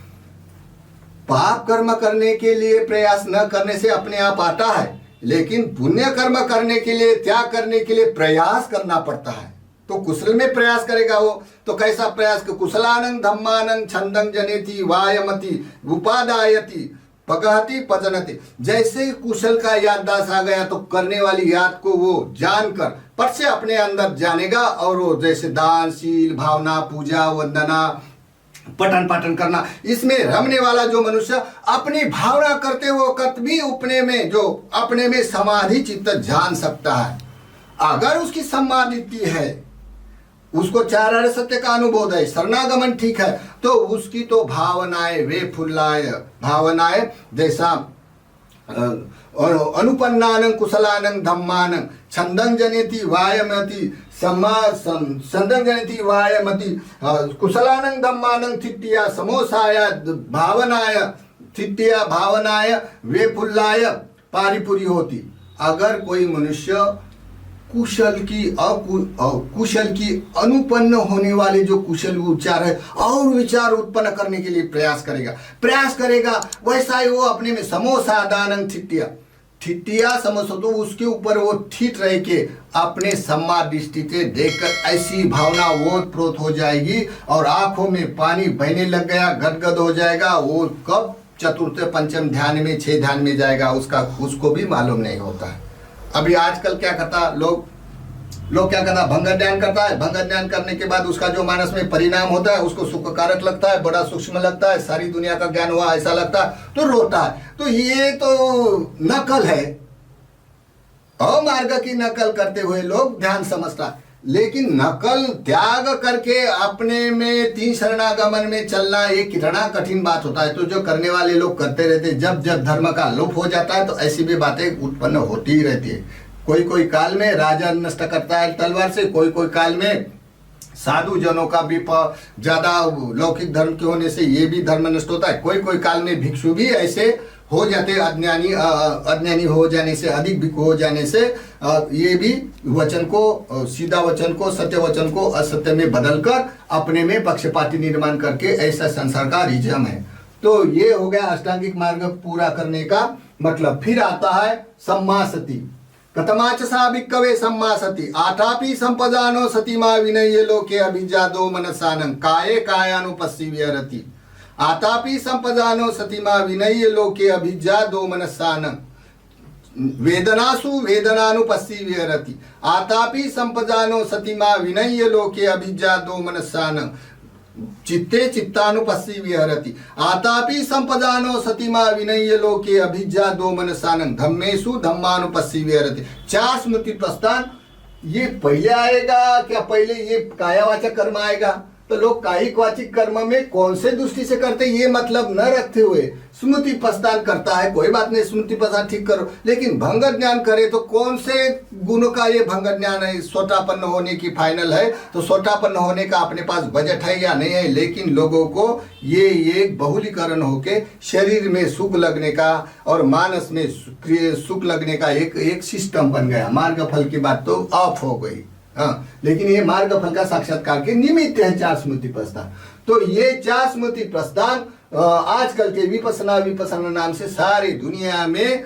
S2: पाप कर्म करने के लिए प्रयास न करने से अपने आप आता है, लेकिन पुण्य कर्म करने के लिए, त्याग करने के लिए प्रयास करना पड़ता है। तो कुशल में प्रयास करेगा वो, तो कैसा प्रयास, कुशलानं धम्मानं छंदं जनेति वायमति उपादायति पगहति पजनति। जैसे कुशल का याददाश्त आ गया तो करने वाली याद को वो जानकर पट से अपने अंदर जानेगा, और वो जैसे दान, शील, भावना, पूजा, वंदना, पठन पाठन करना, इसमें रमने वाला जो मनुष्य अपनी भावना करते वक्त भी अपने में समाधि चित्त जान सकता है। अगर उसकी समाधि है, उसको चार आर्य सत्य का अनुभव है, शरणागमन ठीक है, तो उसकी तो भावनाएं वे फुल्लाय भावनाएं जैसा अनुपन्नानं कुशलानं धम्मानं छंदं जनेति वायमति छंदं जनेति वायमति कुशलानं धम्मानं थिट्टिया समोसाय भावनाय थिट्टिया भावनाय वे फुल्लाय पारिपुरी होती। अगर कोई मनुष्य कुशल की अनुपन्न होने वाले जो कुशल विचार है और विचार उत्पन्न करने के लिए प्रयास करेगा, वैसा ही वो अपने में समोसा दानं ठिट्टिया समोसा, तो उसके ऊपर वो ठिठ रह के अपने सम्मा दृष्टि से देखकर ऐसी भावना ओत-प्रोत हो जाएगी और आंखों में पानी बहने लग गया, गदगद हो जाएगा। वो कब चतुर्थ पंचम ध्यान में 6 ध्यान में जाएगा उसको भी मालूम नहीं होता है। अभी आजकल क्या करता लोग क्या करता, भंग ज्ञान करता है। भंग ज्ञान करने के बाद उसका जो मानस में परिणाम होता है उसको सुखकारक लगता है, बड़ा सूक्ष्म लगता है, सारी दुनिया का ज्ञान हुआ ऐसा लगता है, तो रोता है। तो ये तो नकल है, अमार्ग की नकल करते हुए लोग ध्यान समझता है। लेकिन नकल त्याग करके अपने में 3 शरणागमन में चलना ये कितना कठिन बात होता है। तो जो करने वाले लोग करते रहते, जब धर्म का लोप हो जाता है तो ऐसी भी बातें उत्पन्न होती ही रहती है। कोई काल में राजा नष्ट करता है तलवार से, कोई काल में साधु जनों का भी ज्यादा लौकिक धर्म के होने से ये भी धर्म नष्ट होता है। कोई काल में भिक्षु भी ऐसे हो जाते, अज्ञानी हो जाने से, अधिक भिक्षु हो जाने से ये भी वचन को, सीधा वचन को, सत्य वचन को असत्य में बदलकर अपने में पक्षपाती निर्माण करके, ऐसा संसार का रिजम है। तो ये हो गया अष्टांगिक मार्ग पूरा करने का मतलब। फिर आता है सम्मा सती। कथमाच सा भिक्खवे सम्मा सती आठापि संपदानो सतीमा विनय लोके अभिजादो मनसानं काये कायानुपस्सी विहरति। आतापि संपदानो सतीमा विनय लोके अभिजादो मनसानं वेदनासु वेदनानुपस्सी विहरति। आतापि संपदानो सतीमा विनय लोके अभिजादो मनसानं चित्ते चित्तानुपस्सी विहरति। आतापि संपदानो सतीमा विनय लोके अभिजादो मनसानं धम्मेषु धम्मानुपस्सी विहरति। 4 स्मृति प्रस्थान ये पहले आएगा क्या, पहले ये कायावाचक कर्म आएगा? तो लोग कायिक वाचिक कर्म में कौन से दृष्टि से करते ये मतलब न रखते हुए स्मृति प्रस्थान करता है। कोई बात नहीं, स्मृति प्रस्थान ठीक करो, लेकिन भंग ज्ञान करे तो कौन से गुण का ये भंग ज्ञान है? सोटापन्न होने की फाइनल है, तो सोटापन्न होने का अपने पास बजट है या नहीं है? लेकिन लोगों को ये बहुलीकरण होके शरीर में सुख लगने का और मानस में सुख लगने का एक सिस्टम बन गया। मार्ग फल की बात तो ऑफ हो गई। हाँ, लेकिन ये मार्ग फल का साक्षात्कार के निमित्त है चार स्मृति प्रस्थान। तो ये चार स्मृति प्रस्थान आजकल के विपसना विपसना नाम से सारी दुनिया में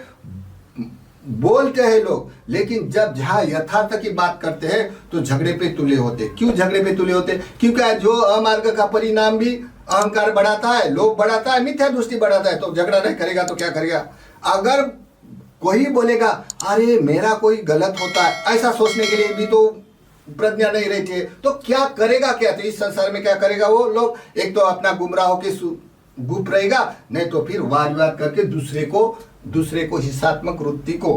S2: बोलते हैं लोग, लेकिन जब जहाँ यथार्थ की बात करते हैं तो झगड़े पे तुले होते। क्यों झगड़े पे तुले होते? क्योंकि जो अमार्ग का परिणाम भी अहंकार बढ़ाता है, लोभ बढ़ाता है, मिथ्या दृष्टि बढ़ाता है। तो झगड़ा नहीं करेगा तो क्या करेगा? अगर कोई बोलेगा अरे मेरा कोई गलत होता है, ऐसा सोचने के लिए भी तो प्रज्ञा नहीं रहती है, तो क्या करेगा? क्या तो इस संसार में क्या करेगा वो लोग? एक तो अपना गुमराह होकर गुप रहेगा, नहीं तो फिर वाद विवाद करके दूसरे को हिंसात्मक वृत्ति को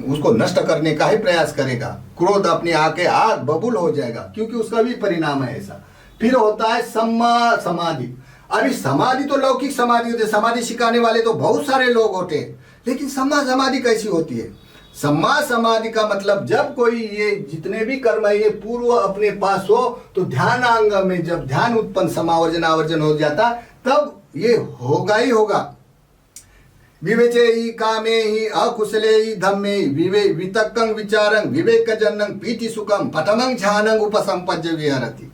S2: उसको नष्ट करने का ही प्रयास करेगा। क्रोध अपने आके आग बबूल हो जाएगा, क्योंकि उसका भी परिणाम है ऐसा। फिर होता है सम्मा समाधि। अरे समाधि तो लौकिक समाधि होती है, समाधि सिखाने वाले तो बहुत सारे लोग होते हैं, लेकिन सम्मा समाधि कैसी होती है? सम्मा समाधि का मतलब जब कोई ये जितने भी कर्म है ये पूर्व अपने पास हो, तो ध्यान अंग में जब ध्यान उत्पन्न समावर्जन आवर्जन हो जाता तब ये होगा ही होगा। विवेचे ही कामे ही अकुशले ही धम्मे वितक्कं विचारं विवेकजन्नं पीति सुखं पठमं ध्यानं उपसंपज्य विहरति।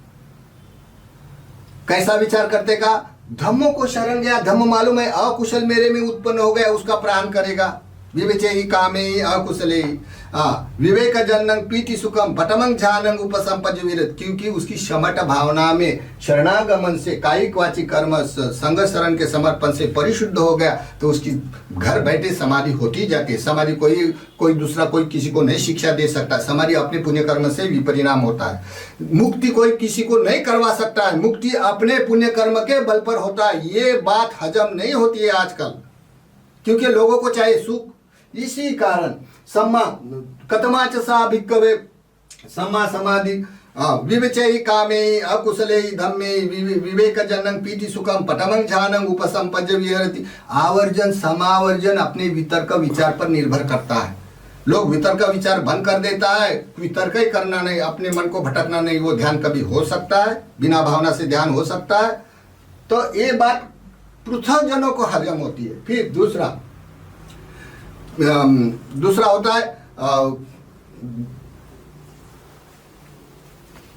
S2: कैसा विचार करते का? धम्मों को शरण गया, धम्म मालूम है अकुशल मेरे में उत्पन्न हो गया, उसका प्राण करेगा। विवेचे ही कामे ही अकुशले ही विवेक जननं पीति सुखम पटमं ध्यानं उपसंपज्य विरत। क्योंकि उसकी शमट भावना में शरणागमन से कायिक वाचिक कर्म संग शरण के समर्पण से परिशुद्ध हो गया, तो उसकी घर बैठे समाधि होती जाती है। समाधि कोई दूसरा कोई किसी को नहीं शिक्षा दे सकता। समाधि अपने पुण्य कर्म से विपरिणाम होता है। मुक्ति कोई किसी को नहीं करवा सकता है, मुक्ति अपने पुण्य कर्म के बल पर होता है। ये बात हजम नहीं होती है आजकल, क्योंकि लोगों को चाहिए सुख। इसी कारण सम्मा कतमाच सा भिक्कवे सम्मा समाधि विवेचय कामे अकुशले धम्मे विवेक जनन पीति सुखम पटमं ध्यानं उपसंपज्य विहरति। आवर्जन समावर्जन अपने वितर्क विचार पर निर्भर करता है। लोग वितर्क विचार बंद कर देता है, वितर्क ही करना नहीं, अपने मन को भटकना नहीं, वो ध्यान कभी हो सकता है, बिना भावना से ध्यान हो सकता है। तो ये बात पृथक जनों को हजम होती है। फिर दूसरा होता है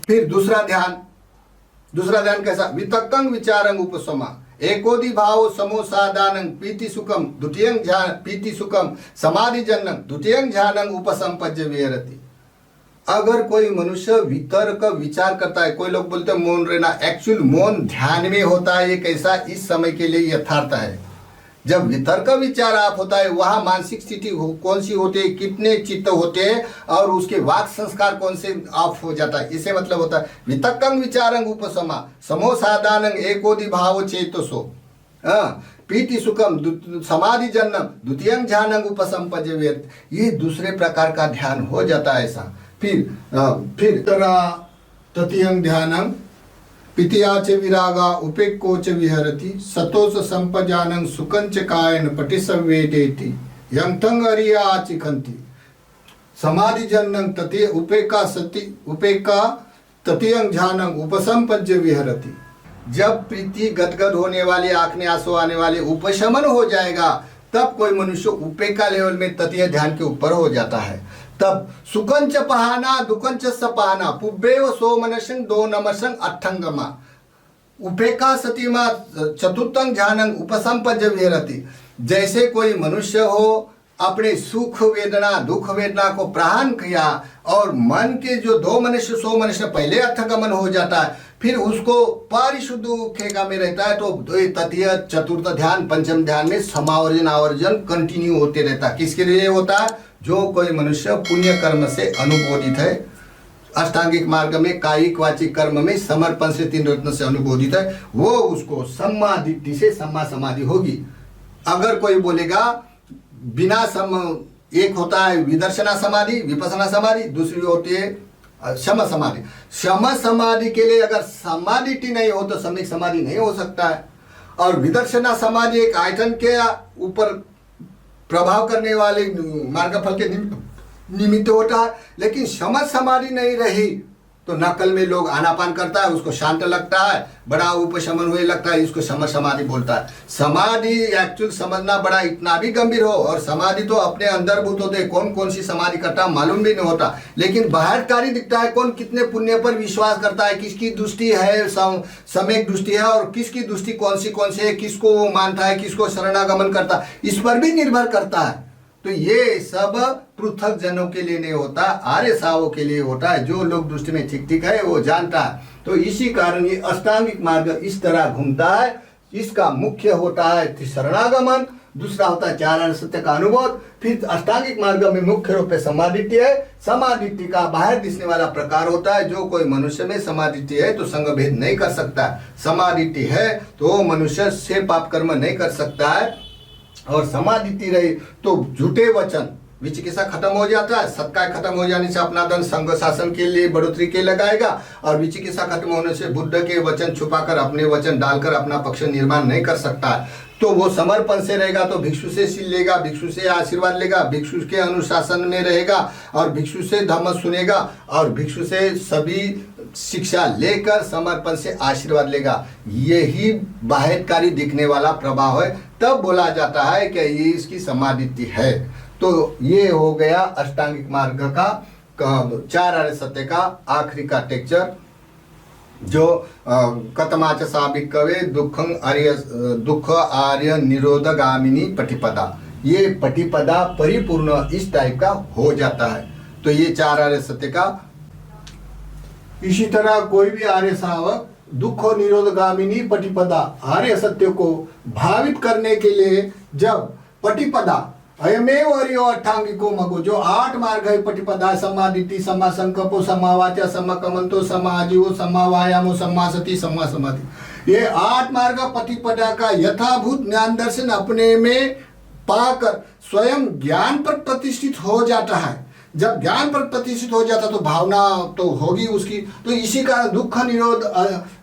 S2: फिर दूसरा ध्यान कैसा? वितक्कं विचारं उपशमा एकोदि भाव समोसादानं पीति सुखम द्वितीयं ध्यान पीति सुखम समाधि जन्नं द्वितीयं ध्यानं उपसंपज्य विहरति। अगर कोई मनुष्य वितर्क विचार करता है, कोई लोग बोलते हैं मौन रहना, एक्चुअल मौन ध्यान में होता है। ये कैसा? इस समय के लिए यथार्थ है। जब वितर्क विचार आप होता है, वहां मानसिक स्थिति कौन सी होती है, कितने चित्त होते हैं और उसके वाक संस्कार कौन से ऑफ हो जाता है। इसे मतलब होता है वितक्कं विचारं उपशमा समोसादानं एकोदि भाव चेतसो पीति सुखम समाधि जन्नम द्वितीयं ध्यानं उपसंपज्य विहरति। ये दूसरे प्रकार का ध्यान हो जाता है ऐसा। फिर तृतीयं ध्यानं पितियाच विरागा उपेक्कोच विहरति सतोष संपजानं सुकंच कायन पटिसंवेदेति यंथंग अरिया आचिखंति समाधि जन्नं तते उपेक्का ततीयं ध्यानं उपसंपज्य विहरति। जब प्रीति गदगद होने वाली, आंख में आंसू आने वाले उपशमन हो जाएगा, तब कोई मनुष्य उपेक्का लेवल में ततीय ध्यान के ऊपर हो जाता है। तब सुकंच पहाना दुकंच सपहाना पुब्बेव सोमनशं दो नमशं अट्ठंगमा उपेक्खा सतीमा चतुर्थं ध्यानं उपसंपज्य विहरति। जैसे कोई मनुष्य हो, अपने सुख वेदना दुख वेदना को प्रहान किया और मन के जो दो मनुष्य सो मनुष्य पहले अर्थगमन हो जाता है, फिर उसको परिशुद्ध खेगा में रहता है, तो तृतीय चतुर्थ ध्यान पंचम ध्यान में समावर्जन आवर्जन कंटिन्यू होते रहता है। किसके लिए होता है? जो कोई मनुष्य पुण्य कर्म से अनुबोधित है, अष्टांगिक मार्ग में कायिक वाचिक कर्म में समर्पण से तीन रत्न से अनुबोधित है, वो उसको सम्मा दिट्ठि से सम्मा समाधि होगी। अगर कोई बोलेगा बिना एक होता है विदर्शना समाधि विपसना समाधि, दूसरी होती है शम समाधि। शम समाधि के लिए अगर समाधि नहीं हो तो सम्यक समाधि नहीं हो सकता है। और विदर्शना समाधि एक आयतन के ऊपर प्रभाव करने वाले मार्गफल के निमित्त होता है। लेकिन शम समाधि नहीं रही तो नकल में लोग आनापान करता है, उसको शांत लगता है, बड़ा उपशमन हुए लगता है, इसको समाधि बोलता है। समाधि एक्चुअल समझना बड़ा इतना भी गंभीर हो, और समाधि तो अपने अंतर्भूत होते हैं, कौन कौन सी समाधि करता है मालूम भी नहीं होता, लेकिन बाहरकारी दिखता है, कौन कितने पुण्य पर विश्वास करता है, किसकी दृष्टि है सम्यक दृष्टि है, और किसकी दृष्टि कौन सी है, किसको वो मानता है, किसको शरणागमन करता है, इस पर भी निर्भर करता है। तो ये सब पृथक जनों के लिए नहीं होता, आर्य सावों के लिए होता है। जो लोग दृष्टि में ठीक है वो जानता है। तो इसी कारण ये अष्टांगिक मार्ग इस तरह घूमता है। इसका मुख्य होता है शरणागमन, दूसरा होता है चार आर्य सत्य का अनुभव, फिर अष्टांगिक मार्ग में मुख्य रूप से समाधित्य है। समाधित्य का बाहर दिखने वाला प्रकार होता है। जो कोई मनुष्य में समाधित्य है तो संग भेद नहीं कर सकता। समाधित्य है तो मनुष्य से पाप कर्म नहीं कर सकता है, और समाधि रही तो झूठे वचन विचिकित्सा खत्म हो जाता है। सत्कार खत्म हो जाने से अपना धन संघ शासन के लिए बढ़ोतरी के लगाएगा, और विचिकित्सा खत्म होने से बुद्ध के वचन छुपाकर अपने वचन डालकर अपना पक्ष निर्माण नहीं कर सकता है। तो वो समर्पण से रहेगा तो भिक्षु से सील लेगा, भिक्षु से आशीर्वाद लेगा, भिक्षु के अनुशासन में रहेगा, और भिक्षु से धर्म सुनेगा, और भिक्षु से सभी शिक्षा लेकर समर्पण से आशीर्वाद लेगा। यही बाह्यकारी दिखने वाला प्रभाव है। तब बोला जाता है कि ये इसकी समाधि है। तो ये हो गया अष्टांगिक मार्ग का चार आर्य सत्य का आखिरी का टेक्चर, जो कतमाच साभिकवे दुख आर्य निरोधगामिनी पटिपदा। ये पटिपदा परिपूर्ण इस टाइप का हो जाता है। तो ये चार आर्य सत्य का। इसी तरह कोई भी आर्य श्रावक दुख निरोधगामिनी पटिपदा आर्य सत्य को भावित करने के लिए जब पटिपदा अयमेव अर्यो अष्टांगिको मगो, जो 8 मार्ग है पटिपदा, समाधिति, सम्मा संकल्पो, सम्मा वाचा, सम्मा कमंतो, सम्मा आजीवो, सम्मा वायामो, सम्मा सति, सम्मा समाधि। ये 8 मार्ग पटिपदा का यथाभूत ज्ञान दर्शन अपने में पाकर स्वयं ज्ञान पर प्रतिष्ठित हो जाता है। जब ज्ञान पर प्रतिष्ठित हो जाता तो भावना तो होगी उसकी। तो इसी कारण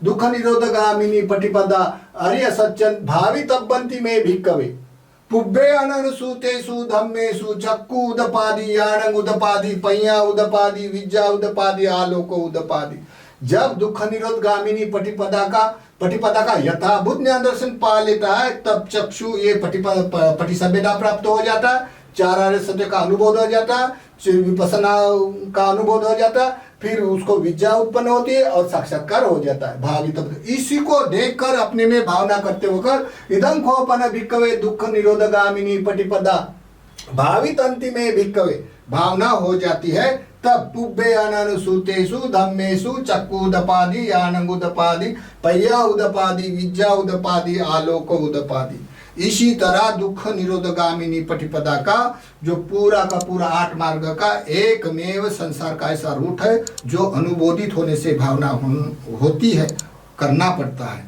S2: दुख निरोधगामिनी पटिपदा अर्य सच्चन भावित बनती में भिक्कवे पुब्बे अननुसूतेषु धम्मेषु चक्कु उदपादि यानंग उदपादि पय्या उदपादि विद्या उदपादि आलोको उदपादि। जब दुख निरोध गामिनी पटिपदा का यथाभूत ज्ञान दर्शन पा लेता है, तब चक्षु ये पटिसभ्यता प्राप्त हो जाता है, चार आर्य सत्य का अनुभव हो जाता है, विपसना का अनुभव हो जाता है, फिर उसको विद्या उत्पन्न होती है और साक्षात्कार हो जाता है भावित। इसी को देखकर अपने में भावना करते होकर इदं खोपन भिक्कवे दुख निरोधगामिनी पटिपदा भावित अंतिमे भिक्कवे भावना हो जाती है। तब पुब्बे अननुसूतेषु धम्मेषु चक्कु उदपादि यानंग उदपादि पय्या उदपादि विद्या उदपादि आलोको उदपादि। इसी तरह दुख निरोधगामिनी पटिपदा का जो पूरा का पूरा 8 मार्ग का एकमेव संसार का ऐसा रूट है जो अनुबोधित होने से भावना होती है, करना पड़ता है।